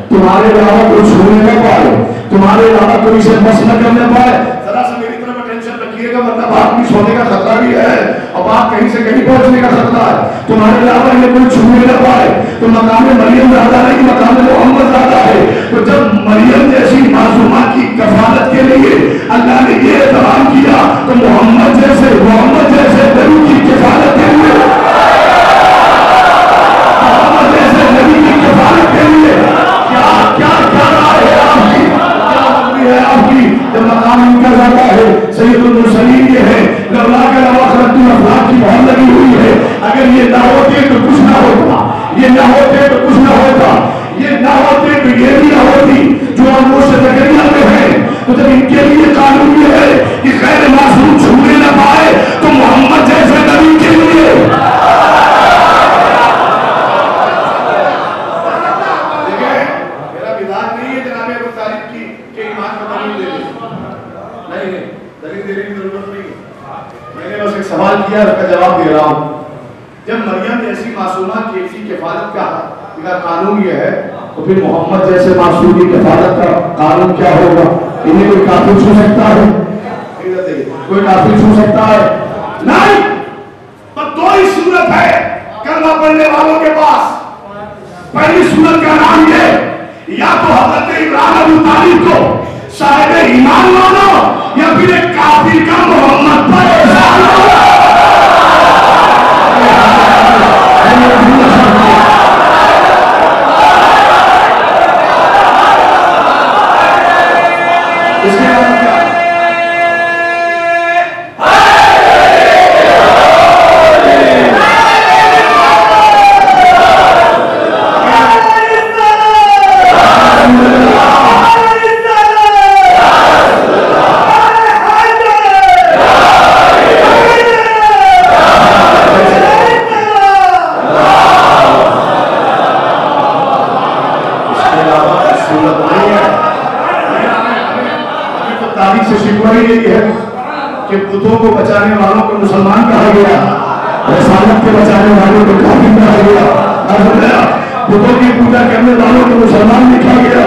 تمہارے علاوہ کوئی چھونے نہ پائے، تمہارے علاوہ کوئی سے بس نہ کرنے پائے. ذرا سا میری طرف اٹینشن رکھیے گا ورنہ بات بھی سونے کا خطرہ بھی ہے اور بات کہیں سے کہیں پہنچنے کا خطرہ ہے. تمہارے علاوہ یہ کوئی چھونے نہ پائے. تو مقام مریم زیادہ نہیں، مقام محمد زیادہ ہے. تو جب مریم جیسی معصومہ کی کفالت کے لیے اللہ نے یہ اعتماد کیا تو محمد جیسے نبی کی کفالت کے لیے، محمد جیسے نبی کی کفالت کے لیے کیا رائے ہے آپ کی، کیا مرضی ہے آپ کی؟ جب مقام ان کا زیادہ ہے، سید المرسلین یہ ہے، لولا کے علاوہ خلقت الافلاق کی بہت لگی ہوئی ہے. اگر یہ نہ ہوتے تو کچھ نہ ہوتا، یہ نہ ہوتے تو کچھ نہ ہوتا، یہ نہ ہوتے تو یہ بھی نہ نہیں ہے، دلیل دینے کی ضرورت نہیں ہے، میں نے بس ایک سوال کیا اس کا جواب دے رہا ہوں. جب مریم جیسی معصومہ کی کفالت کا قانون یہ ہے تو پھر محمد جیسے معصوم کی کفالت کا قانون کیا ہوگا؟ انہیں کوئی کافر چھو سکتا ہے؟ کوئی کافر چھو سکتا ہے؟ نہیں. پر دو ہی صورت ہے کلمہ پڑھنے والوں کے پاس. پہلی صورت کا نام یہ، یا تو حضرت ابراہیم ابو طالب کو صاحب ایمان مانو، یا پھر ایک کافر کا محمد پر احسان ہو. اس کے بعد کیا؟ کہ بتوں کو بچانے والوں کو مسلمان کہا گیا، رسالت کے بچانے والوں کو کافر کہا گیا، بتوں کی پوجا کرنے والوں کو مسلمان لکھا گیا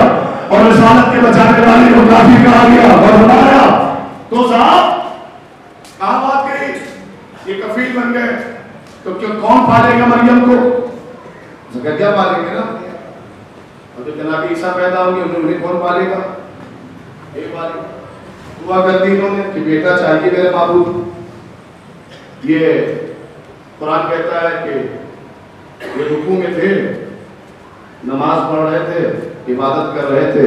اور رسالت کے بچانے والے کو کافر کہا گیا. اور ہمارا تو صاحب کہاں بات گئی، یہ کفیل بن گئے تو کون پالے گا مریم کو؟ زکریا پالیں گے نا. اور جو جناب عیسیٰ پیدا ہوں گے انہیں کون پالے گا؟ ایک پالے گا. دعا کر دی انہوں نے کہ بیٹا چاہیے میرے معبود. یہ قرآن کہتا ہے کہ یہ رکوع میں تھے، نماز پڑھ رہے تھے، عبادت کر رہے تھے،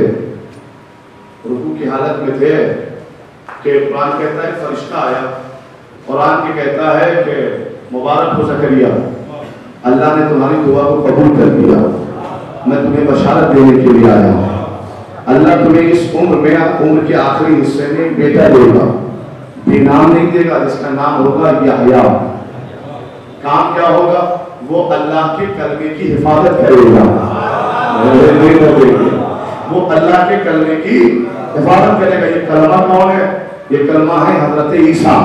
رکوع کی حالت میں تھے کہ قرآن کہتا ہے فرشتہ آیا. قرآن کی کہتا ہے کہ مبارک ہو زکریا، اللہ نے تمہاری دعا کو قبول کر دیا، میں تمہیں بشارت دینے کے لیے آیا ہوں. اللہ تمہیں اس عمر کے آخری حصے میں بیٹا دے گا، بھی نام نہیں دے گا، جس کا نام ہوگا یحییٰ. کام کیا ہوگا؟ وہ اللہ کے کلمے کی حفاظت کرے گا. وہ اللہ کے کلمے کی حفاظت کرے گا. یہ کلمہ کون ہے؟ یہ کلمہ ہے حضرت عیسیٰ.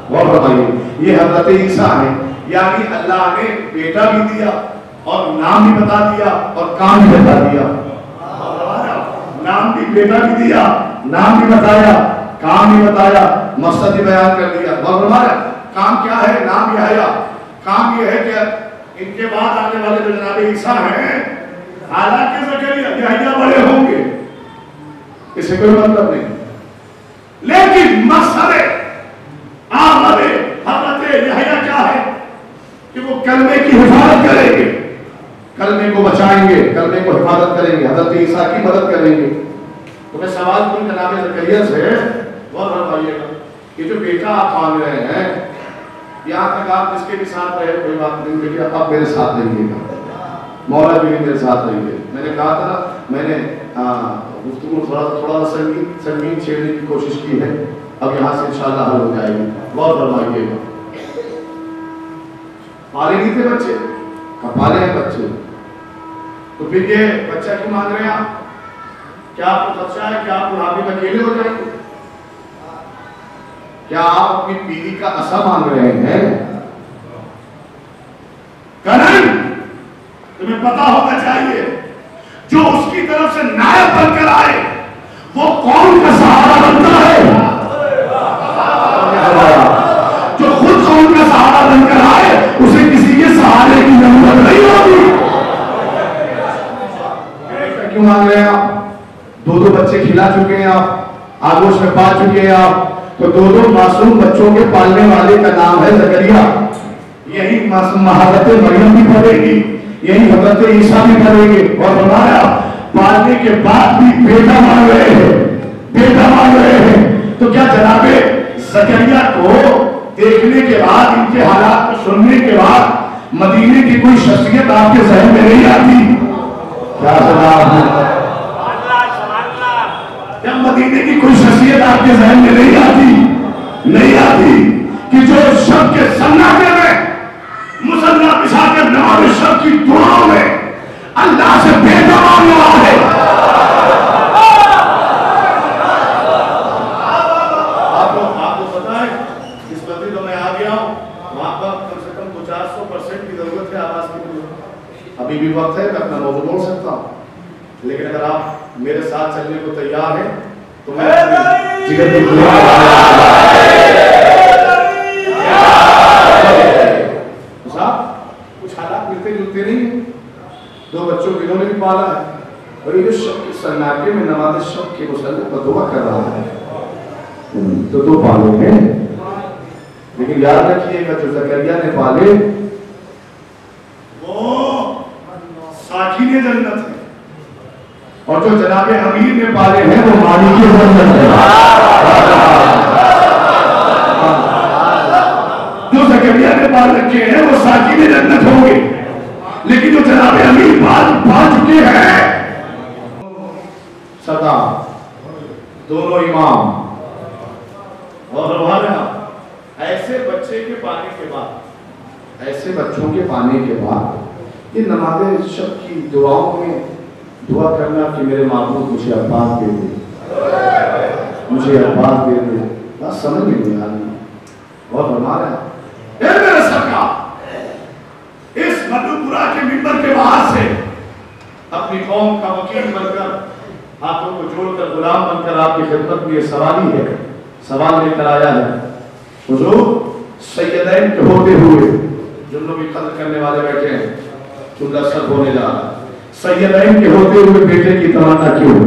غور فرمائیے، یہ حضرت عیسیٰ ہے. یعنی اللہ نے بیٹا بھی دیا اور نام بھی بتا دیا اور کام بھی بتا دیا. نام بھی بیٹا بھی دیا، نام بھی بتایا، کام بھی بتایا، مقصد بھی بیان کر دیا. اور ہمارا کام کیا ہے؟ نام یحییٰ. کام یہ ہے کہ ان کے بعد آنے والے جو جناب عیسیٰ ہیں، حالانکہ زکریا یحییٰ بڑے ہوں گے، اس سے کوئی مطلب نہیں، لیکن مقصد آمد حضرت یحییٰ کیا ہے کہ وہ کلمے کی حفاظت کریں گے، کلمے کو بچائیں گے، کلمے کو حفاظت کریں گے، حضرت عیسیٰ کی مدد کریں گے. تو میں سوال کروں جناب زکریا سے، غور فرمائیے گا، یہ جو بیٹا آپ مانگ رہے ہیں، یہاں تک آپ جس کے بھی ساتھ رہے کوئی بات نہیں، لیکن آپ میرے ساتھ رہیے گا، مولا بھی میرے ساتھ رہیے. میں نے کہا تھا نا، میں نے گفتگو تھوڑا سنگین چھیڑنے کی کوشش کی ہے، اب یہاں سے انشاءاللہ حل ہو جائے گی. غور فرمائیے گا. پالے نہیں تھے بچے؟ پالے ہیں بچے. تو پھر یہ بچہ کیوں مانگ رہے ہیں آپ؟ کیا آپ کو خدشہ ہے کہ آپ بڑھاپے میں اکیلے ہو جائیں گے؟ کیا آپ اپنی بیوی کا عصا مانگ رہے ہیں؟ نہیں، تمہیں پتا ہونا چاہیے جو اس کی طرف سے نائب بن کر آئے وہ قوم کا سہارا بنتا ہے. جو خود قوم کا سہارا بن کر آئے اسے کسی کے سہارے کی ضرورت نہیں ہوگی. کیوں مانگ رہے ہیں آپ؟ دو بچے کھلا چکے ہیں آپ، آگوش میں پا چکے ہیں آپ، تو دو معصوم بچوں کے پالنے والے کا نام ہے زکریا. یہی حضرت مریم بھی پڑھے گی، یہی حضرت عیسیٰ بھی پڑھیں گے. اور ہمارا پالنے کے بعد بھی بیٹا مانگ رہے ہیں، بیٹا مانگ رہے ہیں. تو کیا جناب زکریا کو دیکھنے کے بعد، ان کے حالات کو سننے کے بعد مدینے کی کوئی شخصیت آپ کے ذہن میں نہیں آتی؟ کیا جناب، کیا مدینے کی کوئی شخصیت آپ کے ذہن میں نہیں آتی؟ نہیں آتی کہ جو شب کے سناٹے میں مسلح بچھا کر نماز شب کی دعاؤں میں اللہ سے بیٹا مانگ رہا ہے. آپ کو پتا ہے اس مسجد میں آ گیا ہوں وہاں پر کم سے کم 50% کی ضرورت ہے آواز کی ضرورت. ابھی بھی وقت ہے میں اپنا موضوع بول سکتا ہوں لیکن اگر آپ میرے ساتھ چلنے کو تیار ہیں تو میں جگر کی صاحب کچھ حالات ملتے جلتے نہیں ہیں. 2 بچوں کو انہوں نے بھی پالا ہے اور یہ شب کے سناٹے میں نماز شب کے مسلح پر دعا کر رہا ہے تو 2 پالے ہیں. لیکن یاد رکھیے گا جو زکریا نے پالے وہ ساکین جنت ہے اور جو جناب امیر نے پالے ہیں وہ مالک جنت ہے. جو زکریا نے پال رکھے ہیں وہ ساکین جنت ہوں گے لیکن جو جناب امیر پال چکے ہیں صدا دونوں امام اور روحانہ ایسے بچے کے پانے کے بعد ایسے بچوں کے پانے کے بعد یہ نماز شب کی دعاؤں میں دعا کرنا کہ میرے معبود مجھے عباس دے دے مجھے عباس دے دے بات سمجھ میں نہیں آ رہی بہت ہمارا اے میرے سرکار اس مدھوپورہ کے منبر کے باہر سے اپنی قوم کا وکیل بن کر ہاتھوں کو جوڑ کر غلام بن کر آپ کی خدمت میں یہ سوالی ہے سوال لے کر آیا ہے. حضور سیدین کے ہوتے ہوئے جملوں کی قدر کرنے والے بیٹھے ہیں جملہ سب ہونے جا رہا ہے. سیدین کے ہوتے ہوئے بیٹے کی تمنا کیوں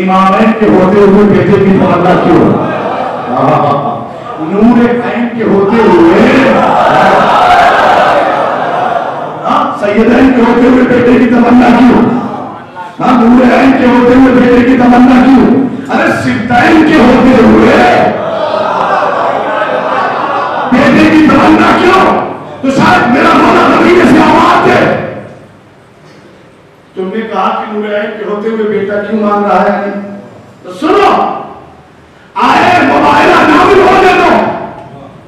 امامین کے ہوتے ہوئے بیٹے کی تمنا کیوں نور عین کے ہوتے ہوئے سیدین کے ہوتے ہوئے بیٹے کی تمنا کیوں نور عین کے ہوتے ہوئے بیٹے کی تمنا کیوں ارے سبتین کے ہوتے ہوئے بیٹے کی تمنا کیوں تو شاید میرا مولا نبی سے آواز ہے. تم نے کہا کہ نور عین کے ہوتے ہوئے بیٹا کیوں مانگ رہا ہے تو سنو آئے موبائلہ نامل ہونے دو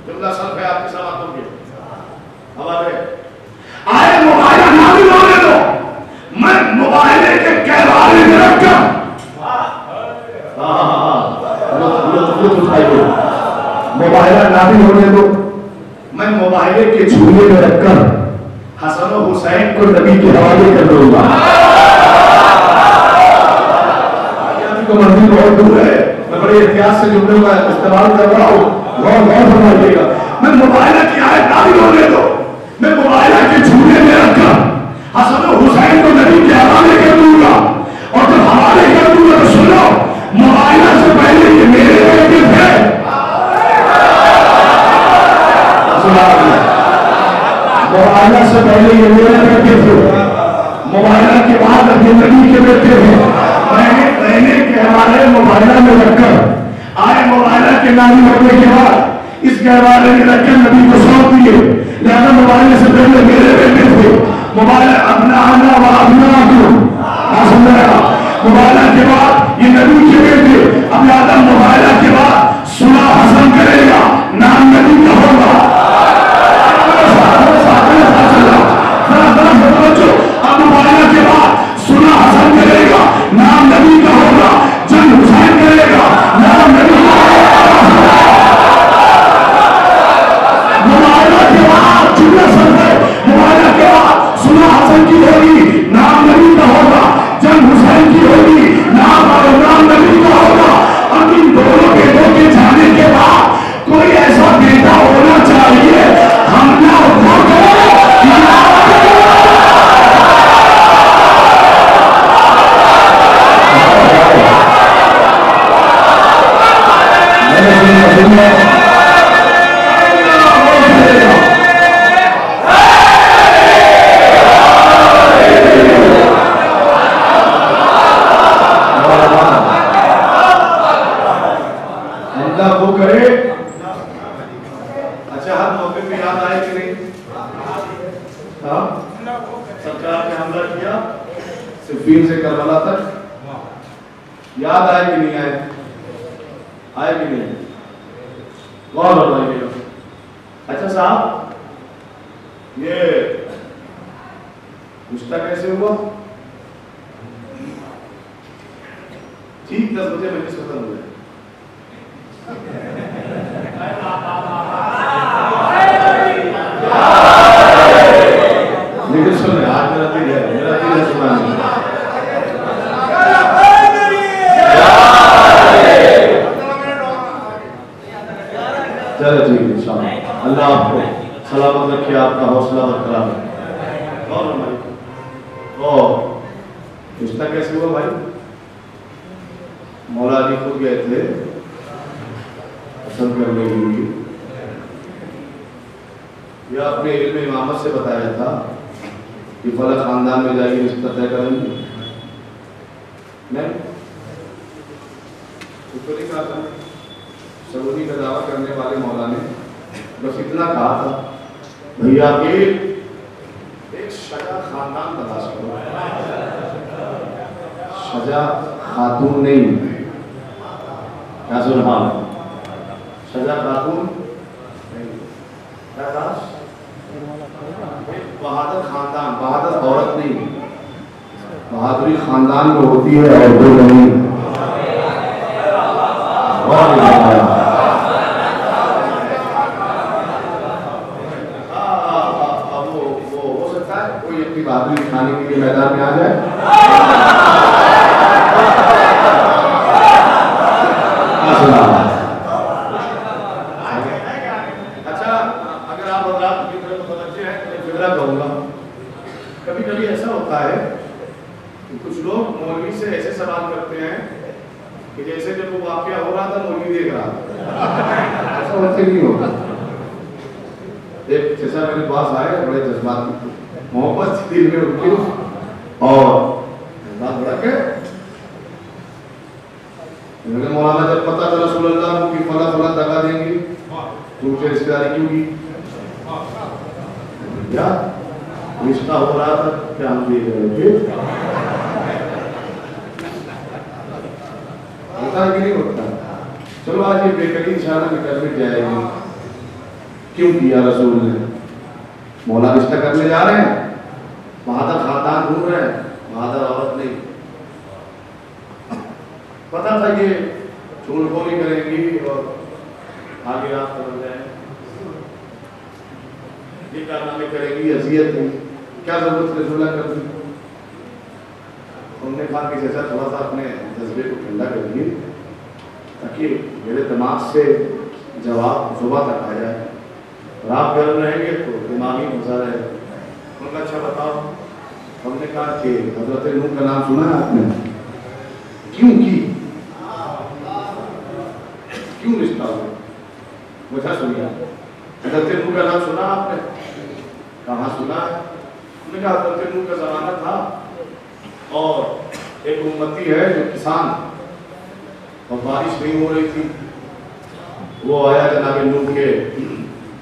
جملہ صرف ہے آپ کی سماعتوں کے حوالے آئے موبائلہ نامل ہونے دو میں موبائلے کے کہوارے میں رکھ کر موبائلہ نامل ہونے دو میں موبائلے کے جھولے میں رکھ کر حسن و حسین کو نبی کے حوالے کر دوں گا. کو منزل بہت دور ہے میں بڑے احتیاط سے جملوں کا استعمال کر رہا ہوں غور فرمائیے گا. میں موبائلہ کی آیت نازل ہونے دو میں موبائلہ کے جھولے میں رکھ کر حسن و حسین کو نبی کے حوالے کر دوں گا اور جب حوالے کر دوں گا تو سنو موبائلہ سے پہلے یہ میرے بیٹے تھے موبائلہ سے پہلے یہ میرے بیٹے تھے موبائلہ کے بعد یہ نبی کے بیٹے ہیں. میں کے حوالے موبائلہ میں رکھ کر آئے موبائلہ کے نامی ہونے کے بعد اس کے حوالے میں رکھ کر نبی کو سونپ دیے لہذا موبائلہ سے پہلے میرے بیٹے تھے موبائلہ اپنا آنا و اپنا کیوں موبائلہ کے بعد یہ نبی کے بیٹے اب لہذا موبائلہ کے بعد سنا حسن کرے گا نام نبی کا ہوگا. اب موبائلہ کے بعد سنا حسن کرے گا نام نبی کا ہوگا جنگ حسین کرے گا نام نبی کا موبائلہ کے بعد جملہ سن ہے موبائلہ کے بعد سنا حسن کی ہوگی نام نبی کا ہوگا جنگ حسین کی ہوگی نام نبی کا ہوگا. اب ان دونوں بیٹوں کے جانے کے بعد کوئی ایسا بیٹا ہونا چاہیے ہم نہ اٹھا کرے سے کربلا تک یاد آئے کہ نہیں آئے کہ نہیں غور فرمائیے گا. اچھا صاحب یہ رشتہ کیسے ہوا ٹھیک 10 بجے مجلس ختم ہوئے لیکن سن رہے آج میرا دل ہے سنانے چلے ٹھیک ہے انشاءاللہ اللہ آپ کو سلامت رکھے آپ کا حوصلہ برقرار رکھے اور رشتہ کیسے ہوا بھائی مولا علی خود گئے تھے پسند کرنے کے لیے یا اپنے علم امامت سے بتایا تھا کہ فلاں خاندان میں جائے گی رشتہ طے کریں گے نہیں تو نہیں کہا تھا سعودی کا دعویٰ کرنے والے مولا نے بس اتنا کہا تھا بھیا کہ ایک شجاع خاندان تلاش کرو شجاع خاتون نہیں کیا سنہا شجاع خاتون کیا تلاش بہادر خاندان بہادر عورت نہیں بہادری خاندان میں ہوتی ہے اور وہ نہیں ہو سکتا ہے کوئی اپنی بہادری کھانے کے لیے میدان میں آ جائے اچھا اگر آپ حضرات کی طرف متوجہ ہیں تو میں فکرہ کہوں گا کبھی کبھی ایسا ہوتا ہے کہ کچھ لوگ مولوی سے ایسے سوال کرتے ہیں کہ جیسے جب وہ واقعہ ہو رہا تھا مولوی دیکھ رہا تھا ایسا وقت نہیں ہوگا ایک جیسا میرے پاس آئے بڑے جذبات محبت دل میں رکھی اور بات بڑھا کے مولانا جب پتا تھا رسول اللہ کو کہ فلاں فلاں دگا دیں گے تو اسے رشتہ داری کیوں کی کیا رشتہ ہو رہا تھا کیا ہم دیکھ رہے تھے ہوتا ہے کہ نہیں ہوتا چلو آج یہ بےکری انشاءاللہ نکل میں جائے گی کیوں کیا رسول نے مولا رشتہ کرنے جا رہے ہیں بہادر خاندان ڈھونڈ رہے ہیں بہادر عورت نہیں پتا تھا کہ چول کھولی کریں گی اور آگے آپ کر جائیں یہ کارنامے کریں گی اذیت نہیں کیا ضرورت رسول اللہ کر دی ہم نے کہا کہ جیسا تھوڑا سا اپنے جذبے کو ٹھنڈا کر دیے تاکہ میرے دماغ سے جواب صبح تک آ جائے اور آپ گھر رہیں گے تو دماغی مزہ رہے ان کا اچھا بتاؤ ہم نے کہا کہ حضرت نوح کا نام سنا ہے آپ نے کیوں کی کیوں رشتہ ہوا وجہ سنیا حضرت نوح کا نام سنا آپ نے کہاں سنا ہے ہم نے کہا حضرت نوح کا زمانہ تھا اور ایک امتی ہے جو کسان اور بارش نہیں ہو رہی تھی وہ آیا جناب نوح کے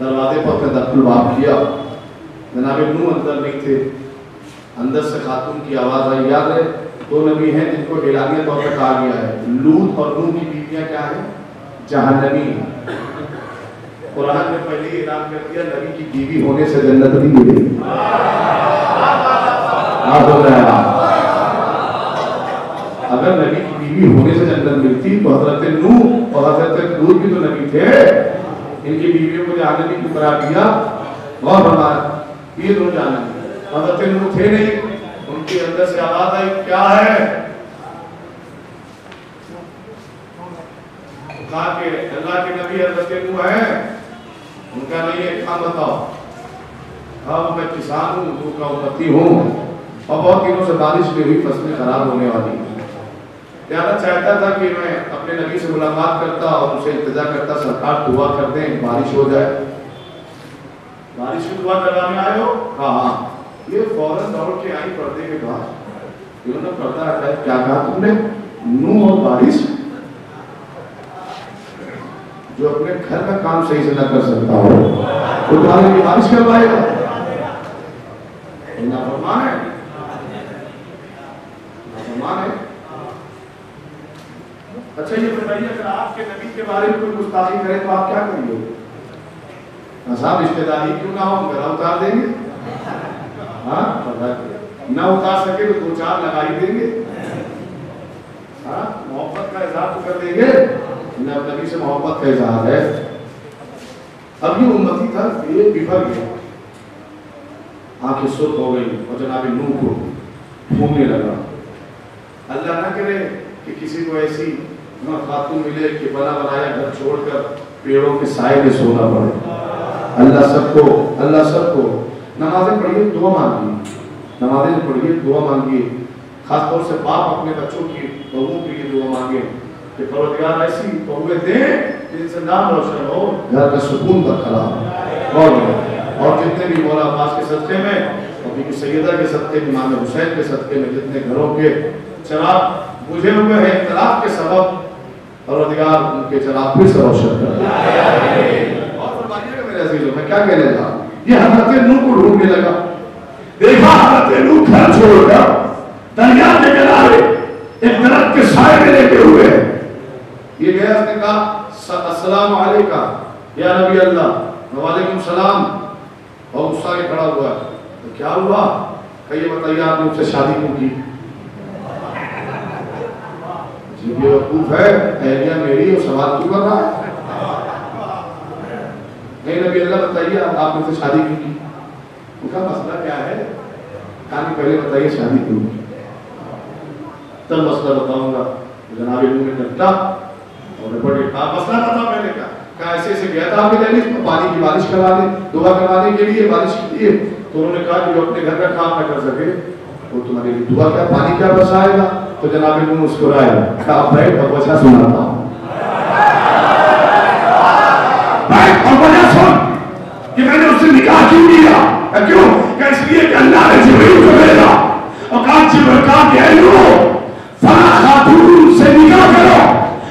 دروازے پر اپنے دخل باب کیا جناب نوح اندر نہیں تھے اندر سے خاتون کی آواز آئی یاد ہے دو نبی ہیں جن کو اعلانیہ طور پر کہا گیا ہے لوط اور نوح کی بیویاں کیا ہیں جہنمی قرآن نے پہلے ہی اعلان کر دیا نبی کی بیوی ہونے سے جنت نہیں ملے آپ بول رہے ہیں اگر نبی کی بیوی ہونے سے جنت ملتی تو حضرت نوح اور حضرت لوط بھی تو نبی تھے ان کی بیویوں کو جہنمی کیوں قرار دیا غور فرمایا یہ دو جہنمی حضرت نوح تھے نہیں ان کے اندر سے آواز آئی کیا ہے کہا کہ اللہ کے نبی حضرت نوح ہیں ان کا نہیں ہے کام بتاؤ اب میں کسان ہوں تو کا امتی ہوں اور بہت دنوں سے بارش نہیں ہوئی فصلیں خراب ہونے والی پیارا چاہتا تھا کہ میں اپنے نبی سے ملاقات کرتا اور ان سے التجا کرتا سرکار دعا کر دیں بارش ہو جائے بارش کی دعا کرانے آئے ہو ہاں یہ فوراً دوڑ کے آئی پردے کے بعد انہوں نے پردہ ہٹایا کیا کہا تم نے نوح اور بارش جو اپنے گھر کا کام صحیح سے نہ کر سکتا ہو تو تمہارے لیے بارش کروائے گا نافرمان ہے نافرمان ہے اچھا یہ بتائیے اگر آپ کے نبی کے بارے میں کوئی گستاخی کرے تو آپ کیا کریں گے صاحب رشتہ داری کیوں نہ ہو گلا اتار دیں گے ہاں نہ اتار سکے تو دو چار لگائی دیں گے ہاں محبت کا اظہار تو کر دیں گے جناب نبی سے محبت کا اظہار ہے. اب یہ امتی تھا، یہ بفر گیا، آنکھیں سرخ ہو گئی اور جناب نوح کو گھومنے لگا. اللہ نہ کرے کہ کسی کو ایسی خاتون ملے کہ بنا بنایا گھر چھوڑ کر پیڑوں کے سائے میں سونا پڑے. اللہ سب کو نمازیں پڑھیے، دعا مانگیے، نمازیں پڑھیے، دعا مانگیے. خاص طور سے باپ اپنے بچوں کی بہوؤں کے لیے دعا مانگے کہ پروردگار ایسی بہویں دے جن سے نام روشن ہو، گھر کا سکون برقرار. اور جتنے بھی مولا عباس کے صدقے میں، اور سیدہ کے صدقے میں، امام حسین کے صدقے میں جتنے گھروں کے چراغ بجھے ہوئے ہیں اختلاف کے سبب، پروردگار ان کے چراغ پھر سے روشن کر دے. اور فرمائیے گا میرے عزیزوں، میں کیا کہنے لگا، یہ حضرت نوح کو ڈھونڈنے لگا. دیکھا حضرت نوح گھر چھوڑ کر دریا کے کنارے ایک درخت کے سائے میں لیٹے ہوئے. یہ گیا، اس نے کہا السلام علیکم یا نبی اللہ. وعلیکم السلام. اور غصہ کے کھڑا ہوا. تو کیا ہوا؟ کہ یہ بتائیے آپ نے مجھ سے شادی کیوں کی؟ جی بیوقوف ہے، اہلیہ میری اور سوال کیوں کر رہا ہے؟ نہیں نبی اللہ بتائیے آپ مجھ سے شادی کیوں کی؟ ان کا مسئلہ کیا ہے؟ کہانی پہلے بتائیے شادی کیوں کی؟ تب مسئلہ بتاؤں گا. جناب نوح نے ڈٹا اور رپورٹ کہا مسئلہ بتاؤ. میں نے کہا ایسے ایسے گیا تھا آپ کے دہلیز میں پانی کی بارش کروانے، دعا کروانے کے لیے، بارش کے لیے. تو انہوں نے کہا کہ جو اپنے گھر کا کام نہ کر سکے وہ تمہارے لیے دعا کیا، پانی کیا برسائے گا. تو جناب نوح مسکرائے، کہا بیٹھ اور وجہ سناتا ہوں. بیٹھ اور وجہ سن کہ میں نے اس سے نکاح کیوں کیا. کیوں؟ کہ اس لیے کہ اللہ نے جبریل کو بھیجا اور کہا جبریل کہا کہ اے نوح فلاں خاتون سے نکاح کرو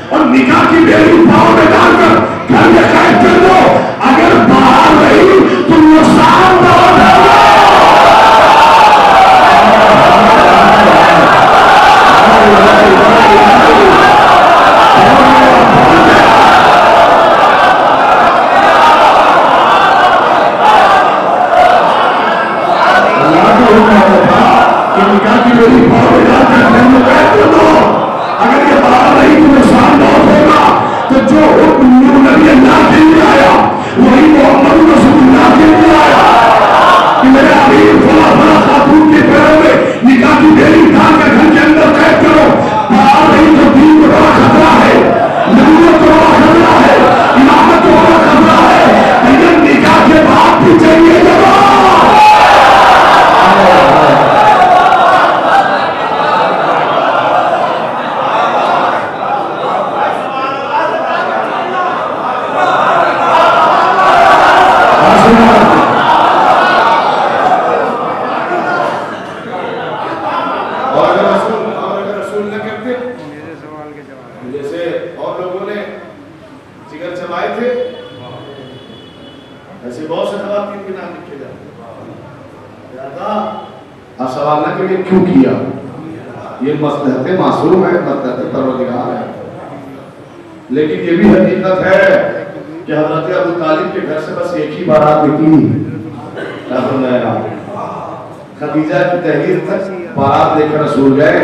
اور نکاح کی بیڑی پاؤں میں ڈال کر گھر میں قید کر دو. اگر باہر رہی تو نقصان بہت ہے. نکاح کی بیڑی پاؤں میں ڈال کر گھر میں قید کر دو. اگر یہ باہر رہی تو نقصان بہت ہوگا. تو جو حکم نبی اللہ کے لیے آیا وہی محمد رسول اللہ کے لیے آیا کہ میرے حبیب فلاں فلاں خاتون کے پیروں میں نکاح کی بیڑی ڈال کر گھر کے اندر قید کرو. باہر رہی تو دین کو بڑا خطرہ ہے، نبوت کو بڑا خطرہ ہے، امامت کو بڑا خطرہ ہے. لیکن نکاح کے بعد بھی چاہیے جواب. کیوں کیا؟ یہ مصلحت معصوم ہے، مصلحت پروردگار ہے. لیکن یہ بھی حقیقت ہے کہ حضرت ابو طالب کے گھر سے بس ایک ہی بارات نکلی. خدیجہ کی تحریر تک بارات لے کر رسول گئے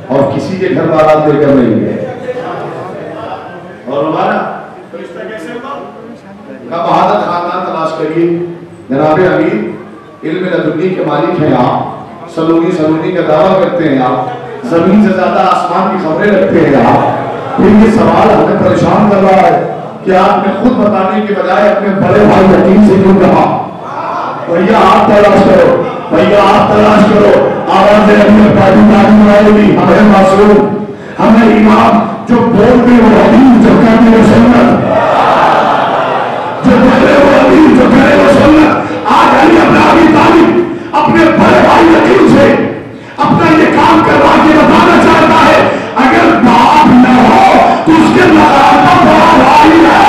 اور کسی کے گھر بارات لے کر نہیں گئے. اور ہمارا فرشتہ کیسے ہوگا؟ کا بہادر خاندان تلاش کریے. جناب امیر علم لدنی کے مالک ہیں آپ، سلونی کا دعویٰ کرتے ہیں آپ، زمین سے زیادہ آسمان کی خبریں رکھتے ہیں آپ. پھر یہ سوال ہمیں پریشان کر رہا ہے کہ آپ نے خود بتانے کے بجائے اپنے بڑے بھائی یقین سے کیوں کہا؟ بھیا آپ تلاش کرو، بھیا آپ تلاش کرو. آواز اپنے پاکستانی والے بھی ہمیں معصوم، ہمیں امام جو بولتے وہ حدیث، جو کہتے وہ سنت، جو بولے وہ حدیث، جو کہے وہ سنت. آج علی ابن ابی طالب اپنے بڑے بھائی یقین سے اپنا یہ کام کروا کے بتانا چاہتا ہے اگر باپ نہ ہو تو اس کے لگاتا بڑا بھائی ہے.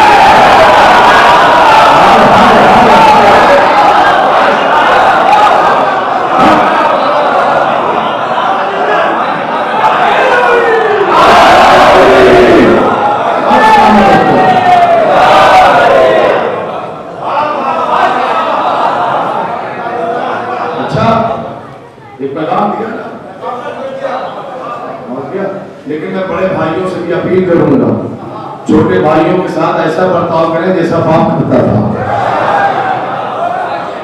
چھوٹے بھائیوں کے ساتھ ایسا برتاؤ کریں جیسا باپ کرتا تھا.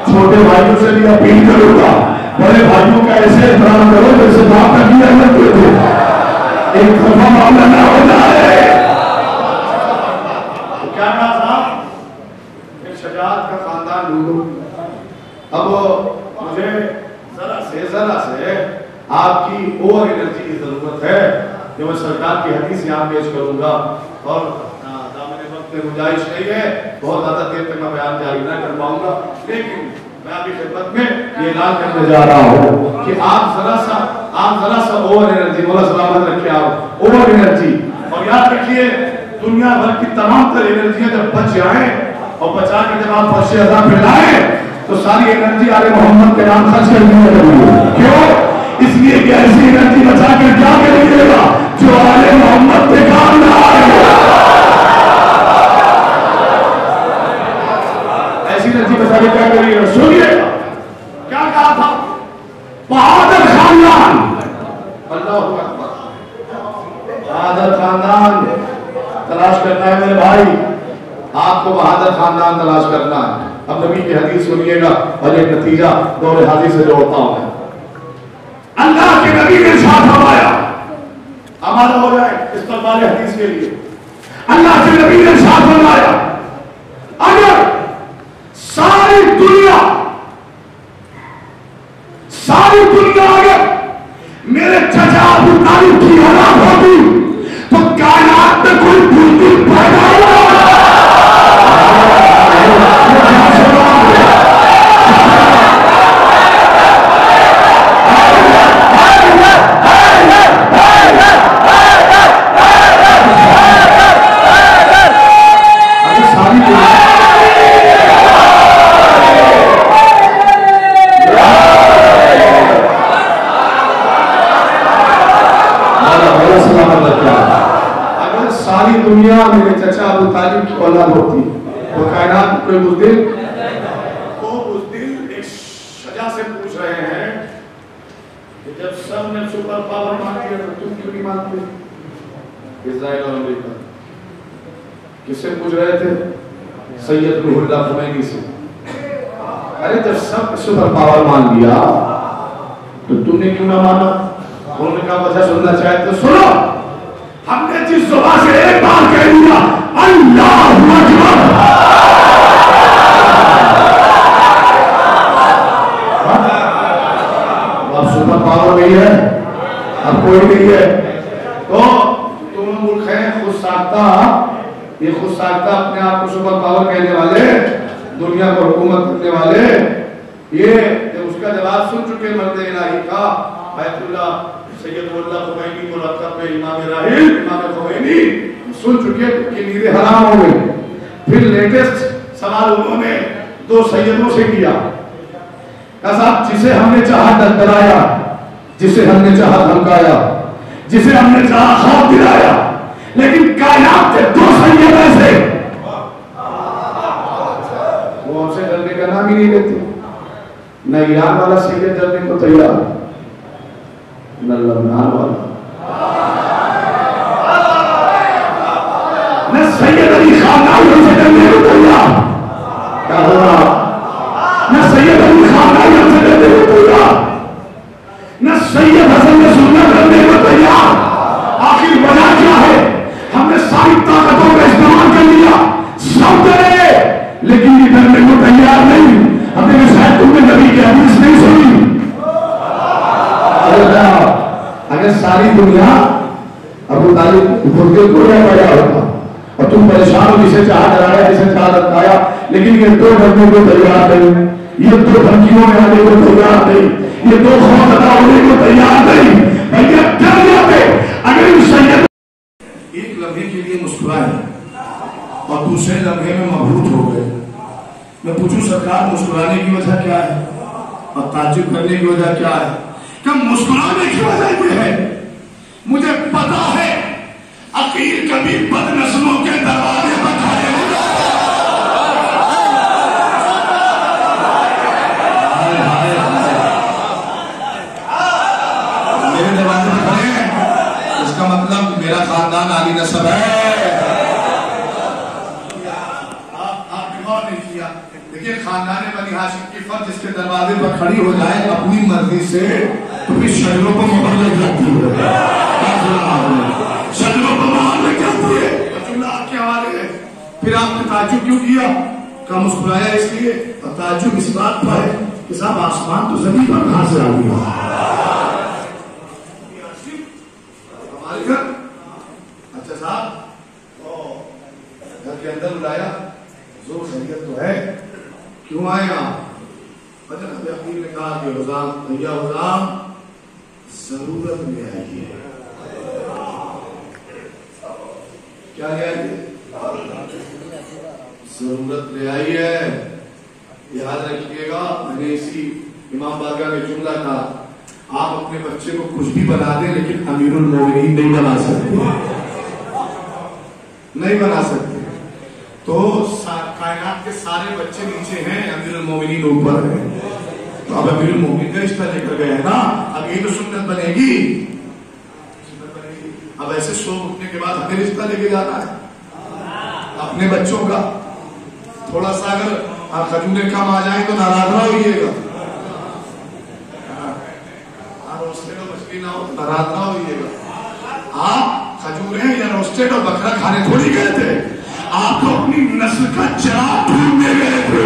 چھوٹے بھائیوں سے بھی اپیل کروں گا بڑے بھائیوں کا ایسے احترام کرو جیسے باپ کا کیا کرتے تھے. ایک طرفہ معاملہ نہ ہو جائے. تو کیا کہا تھا؟ ایک شجاعت کا خاندان ڈھونڈو. اب مجھے ذرا سے آپ کی اور انرجی کی ضرورت ہے جو میں سرکار کی حدیث یہاں پیش کروں گا. اور دامن وقت میں گنجائش نہیں ہے بہت زیادہ دیر تک میں بیان جاری نہ کر پاؤں گا, لیکن میں آپ کی خدمت میں یہ اعلان کرنے جا رہا ہوں کہ آپ ذرا سا اوور انرجی, مولا سلامت رکھے آپ, اوور انرجی. اور یاد رکھیے دنیا بھر کی تمام تر انرجیاں جب بچ جائیں اور بچا کے جب آپ فرش عطا پہ لائیں تو ساری انرجی آل محمد کے نام خرچ کر دیا کریں. کیوں؟ اس لیے کہ ایسی انرجی بچا کے کیا کرے گا جو آل محمد کے کام نہ آئے. ایسی انرجی بچا کے کیا کرے گا؟ سنیے کیا کہا تھا؟ بہادر خاندان. اللہ اکبر. بہادر خاندان تلاش کرنا ہے میرے بھائی, آپ کو بہادر خاندان تلاش کرنا ہے. اب نبی کی حدیث سنیے گا اور ایک نتیجہ دور حاضر سے جوڑتا ہوں میں. اللہ کے نبی نے ارشاد فرمایا, ہمارا ہو جائے استقبال حدیث کے لیے. اللہ کے نبی نے ارشاد فرمایا اگر ساری دنیا اگر میرے چچا ابو طالب کی اولاد ہوتی تو کائنات میں کوئی بلبل پیدا ہوا. دنیا میرے چچا ابو طالب کی اولاد ہوتی تو کائنات میں کوئی بزدل. وہ بزدل ایک شجاع سے پوچھ رہے ہیں کہ جب سب نے سپر پاور مان لیا تو تم کیوں نہیں مانتے؟ اسرائیل اور امریکہ. کس سے پوچھ رہے تھے؟ سید روح اللہ خمینی سے. ارے جب سب سپر پاور مان لیا تو تم نے کیوں نہ مانا؟ انہوں نے کہا وجہ سننا چاہے تو سنو. ہم نے جس زبان سے ایک بار کہہ دیا اللہ اکبر, اب سپر پاور نہیں ہے, اب کوئی نہیں ہے. تو تم ملک ہیں خود ساختہ, یہ خود ساختہ اپنے آپ کو سپر پاور کہنے والے, دنیا کو حکومت کرنے والے, یہ اس کا جواب سن چکے مرد الہی کا بیت اللہ سید اللہ خمینی مرتب میں امام راحل امام خمینی سن چکے کہ نیرے حرام ہو گئی. پھر لیٹسٹ سوال انہوں نے دو سیدوں سے کیا, کہا صاحب جسے ہم نے چاہا ڈرایا, جسے ہم نے چاہا دھمکایا, جسے ہم نے چاہا خوف دلایا, لیکن کائنات کے دو سید ایسے وہ ہم سے ڈرنے کا نام ہی نہیں لیتے. نہ ایران والا سید ڈرنے کو تیار, نہ لبنان والا, نہ سید علی خاندان سے ڈرنے کو تیار. کیا ہوگا؟ نہ سید علی خاندان سے ڈرنے کو تیار, نہ سید حسن رسول ڈرنے کو تیار. آخر وجہ کیا ہے؟ ہم نے ساری طاقتوں کا استعمال کر لیا, سب ڈرے لیکن یہ ڈرنے کو تیار نہیں. ہم نے شاید تم نے نبی کی حدیث نہیں سنی. اگر ساری دنیا ابو طالب بزدل کو نہ پڑا ہوتا اور تم پریشان ہو, جسے چاہا ڈرایا جسے چاہا دھمکایا, لیکن یہ دو ڈرنے کو تیار نہیں, یہ دو دھمکیوں میں آنے کو تیار نہیں, یہ دو خوف ادا ہونے کو تیار نہیں. بھیا ڈر جاتے اگر ان سید ایک لمحے کے لیے مسکرائے اور دوسرے لمحے میں مبہوت ہو گئے. میں پوچھوں سرکار مسکرانے کی وجہ کیا ہے اور تعجب کرنے کی وجہ کیا ہے؟ کہ مسکرانے کی وجہ یہ ہے, مجھے پتا ہے عقیل کبھی بد نسلوں کے دروازے پر کھڑے ہوگا. میرے دروازے پر کھڑے ہیں, اس کا مطلب میرا خاندان عالی نسب ہے. غور نہیں کیا. دیکھیے خاندان بنی ہاشم کی فرد جس کے دروازے پر کھڑی ہو جائے اپنی مرضی سے تو پھر شجروں کو مہر لگ جاتی ہے. شجروں کو مہر لگ جاتی ہے. اللہ آپ کے حوالے ہے. پھر آپ نے تعجب کیوں کیا؟ کا مسکرایا اس لیے اور تعجب اس بات پر ہے کہ صاحب آسمان تو زمین پر کہاں سے آ گیا؟ ہمارے گھر اچھا صاحب گھر کے اندر بلایا. زور خیریت تو ہے کیوں آئے آپ؟ جناب عقیل نے کہا کہ حضام بھیا حضام ضرورت لے آئیے. کیا لے آئیے؟ ضرورت لے آئیے. یاد رکھیے گا میں نے اسی امام بارگاہ میں جملہ کہا آپ اپنے بچے کو کچھ بھی بنا دیں لیکن امیر المومنین نہیں بنا سکتے. نہیں بنا سکتے. تو کائنات کے سارے بچے نیچے ہیں امیر المومنین اوپر ہیں. تو اب امیر المومنین کا رشتہ لے کر گئے ہیں نا. اب یہ تو سنت بنے گی. اب ایسے سو اٹھنے کے بعد ہمیں رشتہ لے کے جانا ہے اپنے بچوں کا. تھوڑا سا اگر کھجوریں کم آ جائیں تو ناراض نہ ہوئیے گا. روسٹیڈ اور مچھلی نہ ہو ناراض نہ ہوئیے گا. آپ کھجوریں یا روسٹیڈ اور بکرا کھانے تھوڑی گئے تھے. آپ تو اپنی نسل کا چراغ ڈھونڈنے گئے تھے.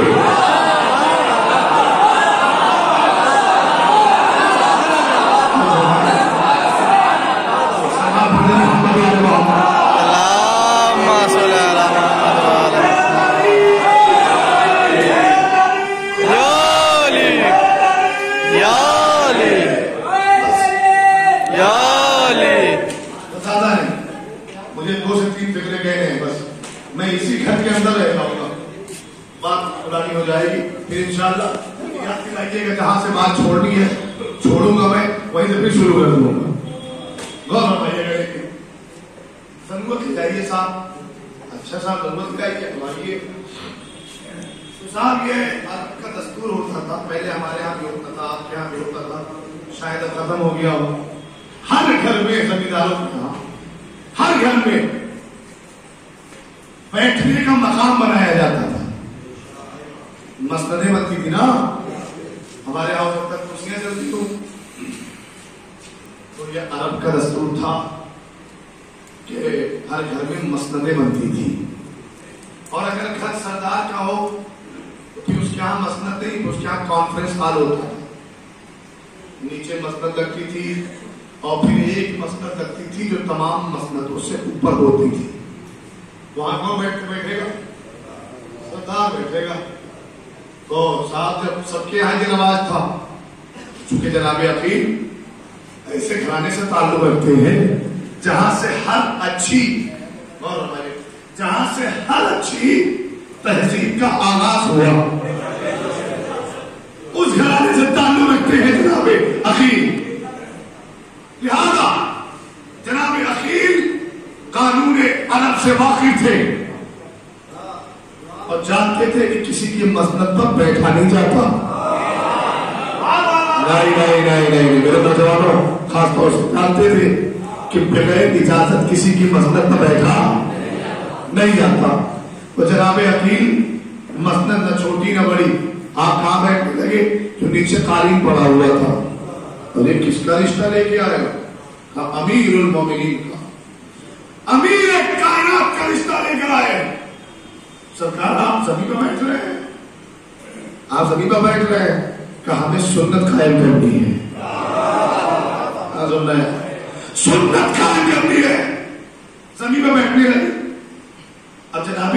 مجھے 2 سے 3 فکرے کہنے ہیں بس. میں اسی گھر کے اندر رہ جاؤں گا. بات پرانی ہو جائے گی پھر انشاءاللہ یاد دلائیے گا جہاں سے بات چھوڑنی ہے چھوڑوں گا میں وہیں سے پھر شروع کر دوں گا. غور فرمائیے گا. ضرورت لائیے صاحب. اچھا صاحب ضرورت لائیے ہماری صاحب یہ عرب کا دستور ہوتا تھا. پہلے ہمارے یہاں بھی ہوتا تھا آپ کے یہاں بھی ہوتا تھا. شاید اب ختم ہو گیا ہو. ہر گھر میں زمینداروں کی کہا ہر گھر میں بیٹھنے کا مقام بنایا جاتا تھا. مسندیں بنتی تھی نا. ہمارے یہاں ہو سکتا کرسیاں چلتی تو یہ عرب کا دستور تھا کہ ہر گھر میں مسندیں بنتی تھی. اور اگر گھر سردار کا ہو تو پھر اس کے یہاں مسند نہیں اس کے یہاں کانفرنس ہال ہوتا تھا. نیچے مسند لگتی تھی اور پھر ایک مسند لگتی تھی جو تمام مسندوں سے اوپر ہوتی تھی. وہاں کون بیٹھے گا؟ سردار بیٹھے گا. تو صاحب جب سب کے یہاں یہ رواج تھا چونکہ جناب عقیل ایسے گھرانے سے تعلق رکھتے ہیں جہاں سے ہر اچھی تہذیب کا آغاز ہوا اس گھرانے سے تعلق رکھتے ہیں جناب عقیل. لہذا جناب عقیل قانون عرب سے واقف تھے اور جانتے تھے کہ کسی کی مسند پر بیٹھا نہیں جاتا. نہیں میرے نوجوانوں خاص طور سے جانتے تھے کہ بغیر اجازت کسی کی مسند پر بیٹھا نہیں جاتا. تو جناب عقیل مسند نہ چھوٹی نہ بڑی آپ کہاں بیٹھنے لگے جو نیچے قالین پڑا ہوا تھا. اور یہ کس کا رشتہ لے کے آئے گا؟ امیر المومنین کا امیر کائنات کا رشتہ لے کر آئے. سرکار آپ زمین پر بیٹھ رہے ہیں کہ ہمیں سنت قائم کرنی ہے. سنت قائم کرنی ہے. زمین پر بیٹھنے لگے. اب جناب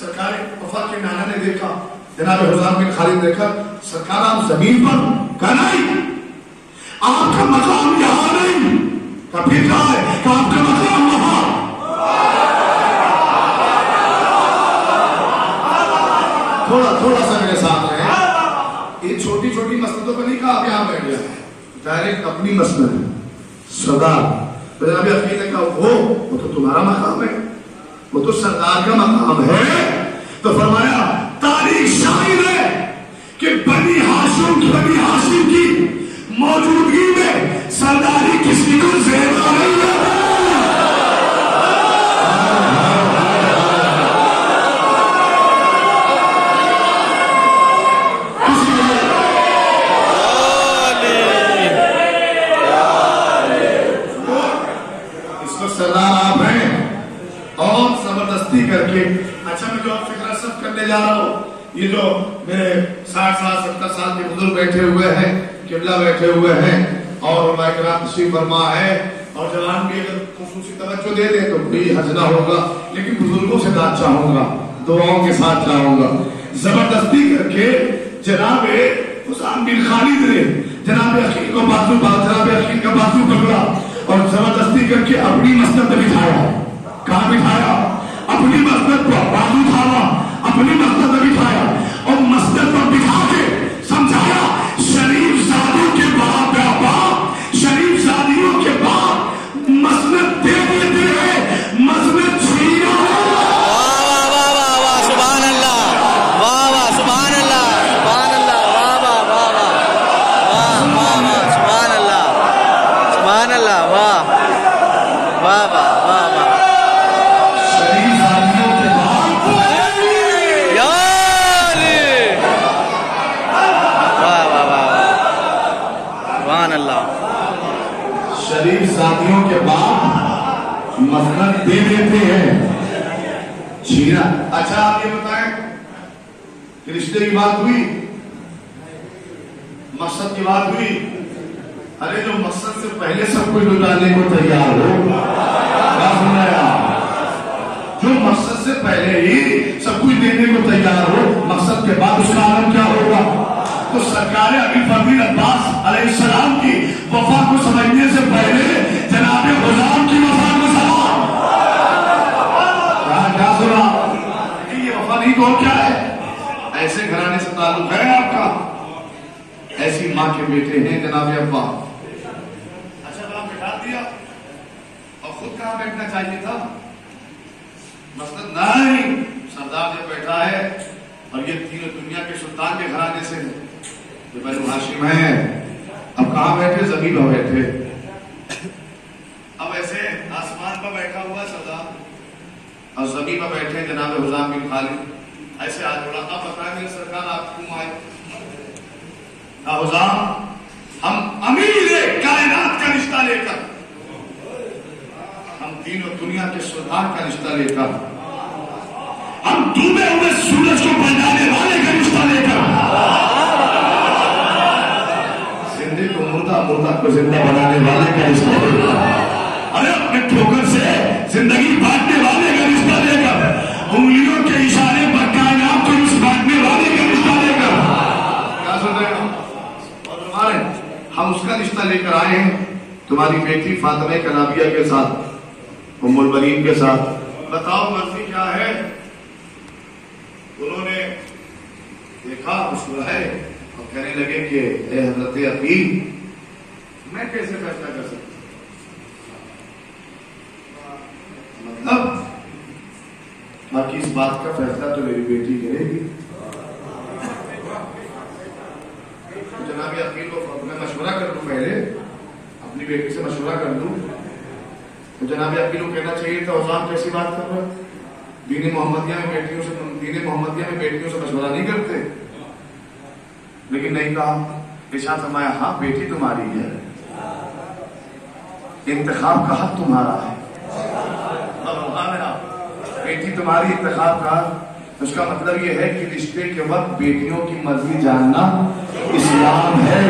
سرکار وفا کے نانا نے دیکھا جناب حسام بن خالد دیکھا سرکار آپ زمین پر. کہا نہیں آپ کا مقام یہاں نہیں. کبھی کہا ہے کہ آپ کا مقام وہاں. تھوڑا سا میرے ساتھ ہے. یہ چھوٹی چھوٹی مسندوں پر نہیں کہا آپ یہاں بیٹھ گیا ہے. ڈائریکٹ اپنی مسند سردار جناب عقیل نے کہا وہ تو تمہارا مقام ہے وہ تو سردار کا مقام ہے. تو فرمایا تاریخ شاہد ہے کہ بنی ہاشم کی موجودگی میں سرداری کسی کو زیبا نہیں ہے. مشق کرنے جا رہا ہوں. یہ جو میرے 60 سال 70 سال کے بزرگ بیٹھے ہوئے ہیں, قبلہ بیٹھے ہوئے ہیں, اور علماء کرام تشریف فرما ہے, اور جوان بھی اگر خصوصی توجہ دے دیں تو کوئی حرج نہ ہوگا, لیکن بزرگوں سے داد چاہوں گا, دعاؤں کے ساتھ چاہوں گا. زبردستی کر کے جناب حسام بن خالد نے جناب عقیل کو جناب عقیل کا بازو پکڑا اور زبردستی کر کے اپنی مسند پہ بٹھایا. کہاں بٹھایا؟ اپنی مسند پر. بازو تھاما, اپنی مسند پہ بٹھایا اور مسند پر بٹھا کے سمجھایا شریف زادوں کے باپ باپ, شریف زادیوں کے باپ مسند دے دیتے ہیں, مسند چھینا ہے. شریف ساتھیوں کے بعد مسند دے دیتے ہیں, چھینا. اچھا آپ یہ بتائیں کہ رشتے کی بات ہوئی, مقصد کی بات ہوئی. ارے جو مقصد سے پہلے سب کچھ لٹانے کو تیار ہو, کیا سن رہے آپ, جو مقصد سے پہلے ہی سب کچھ دینے کو تیار ہو, مقصد کے بعد اس کا عالم کیا ہوگا. تو سرکار ابی الفضل عباس علیہ السلام کی وفا کو سمجھنے سے پہلے جناب غلام کی وفا کو سلام. کیا سنا یہ وفا نہیں تو کیا ہے؟ ایسے گھرانے سے تعلق ہے آپ کا, ایسی ماں کے بیٹے ہیں جناب ابا. اچھا آپ بٹھا دیا اور خود کہاں بیٹھنا چاہیے تھا؟ مقصد نہیں, سردار جو بیٹھا ہے اور یہ تینوں دنیا کے سلطان کے گھرانے سے ہے, یہ بنو ہاشم ہے. اب کہاں بیٹھے؟ زمین پر بیٹھے. اب ایسے آسمان پر بیٹھا ہوا سردار اور زمین پر بیٹھے جناب حسام بن خالد, ایسے آج بڑا. اب بتائیں میرے سرکار آپ کیوں آئے؟ حسام ہم امیر کائنات کا رشتہ لے کر, ہم تینوں دنیا کے سلطان کا رشتہ لے کر, ہم ڈوبے ہوئے سورج کو بنانے والے کا رشتہ لے کر, زندے کو مردہ, مردہ کو زندہ بنانے والے کا رشتہ لے کر, ارے اپنے ٹھوکر سے زندگی بانٹنے والے کا رشتہ لے کر, انگلیوں کے اشارے پر کائنات کو بانٹنے والے کا رشتہ لے کر. کیا سن رہے ہیں؟ اور ہمارے ہم اس کا رشتہ لے کر آئے ہیں تمہاری بیٹی فاطمہ کلابیہ کے ساتھ, ام البنین کے ساتھ. بتاؤ مرضی کیا ہے؟ انہوں نے دیکھا مسکرائے اور کہنے لگے کہ اے حضرت عقیل, میں کیسے فیصلہ کر سکتا ہوں؟ مطلب باقی اس بات کا فیصلہ تو میری بیٹی کرے گی. جناب عقیل کو میں مشورہ کر دوں, پہلے اپنی بیٹی سے مشورہ کر دوں. تو جناب عقیل کو کہنا چاہیے تھا حسام کیسی بات کر رہا ہے, دین محمدیہ میں بیٹیوں سے مشورہ نہیں کرتے. لیکن نہیں کہا, ارشاد فرمایا ہاں بیٹی تمہاری ہے, انتخاب کا حق تمہارا ہے. بیٹی تمہاری, انتخاب کا, اس کا مطلب یہ ہے کہ رشتے کے وقت بیٹیوں کی مرضی جاننا اسلام ہے.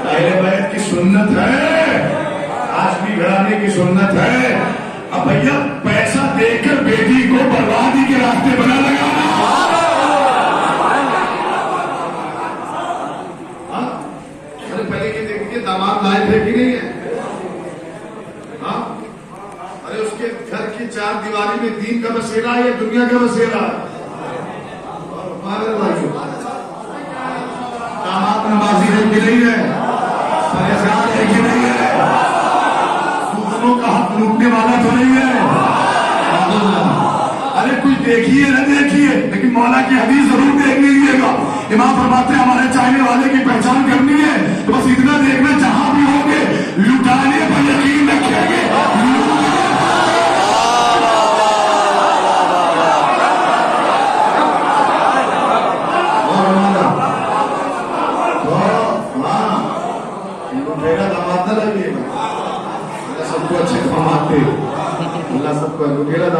اہل بیت کی سنت ہے, آج بھی گھرانے کی سنت ہے. اب بھیا پیسہ دے کر بیٹی کو بربادی کے راستے بنا لگانا, پہلے یہ دیکھیے داماد لائے تھے کہ نہیں ہے. ارے اس کے گھر کی چار دیواری میں دین کا بسیرا ہے یا دنیا کا بسیرا ہے؟ داماد نمازی ہے کہ نہیں ہے, پریزگار ہے کہ نہیں ہے, دوسروں کا حق لوٹنے والا تو نہیں ہے. ارے کچھ دیکھیے نہ دیکھیے لیکن مولا کی حدیث ضرور دیکھ لیجیے گا. امام فرماتے ہیں ہمارے چاہنے والے کی پہچان کرنی ہے تو بس اتنا دیکھنا, جہاں بھی ہوں گے لٹانے پر یقین رکھیں گے. سب کو اچھے فرماتے, اللہ سب کو لٹیرا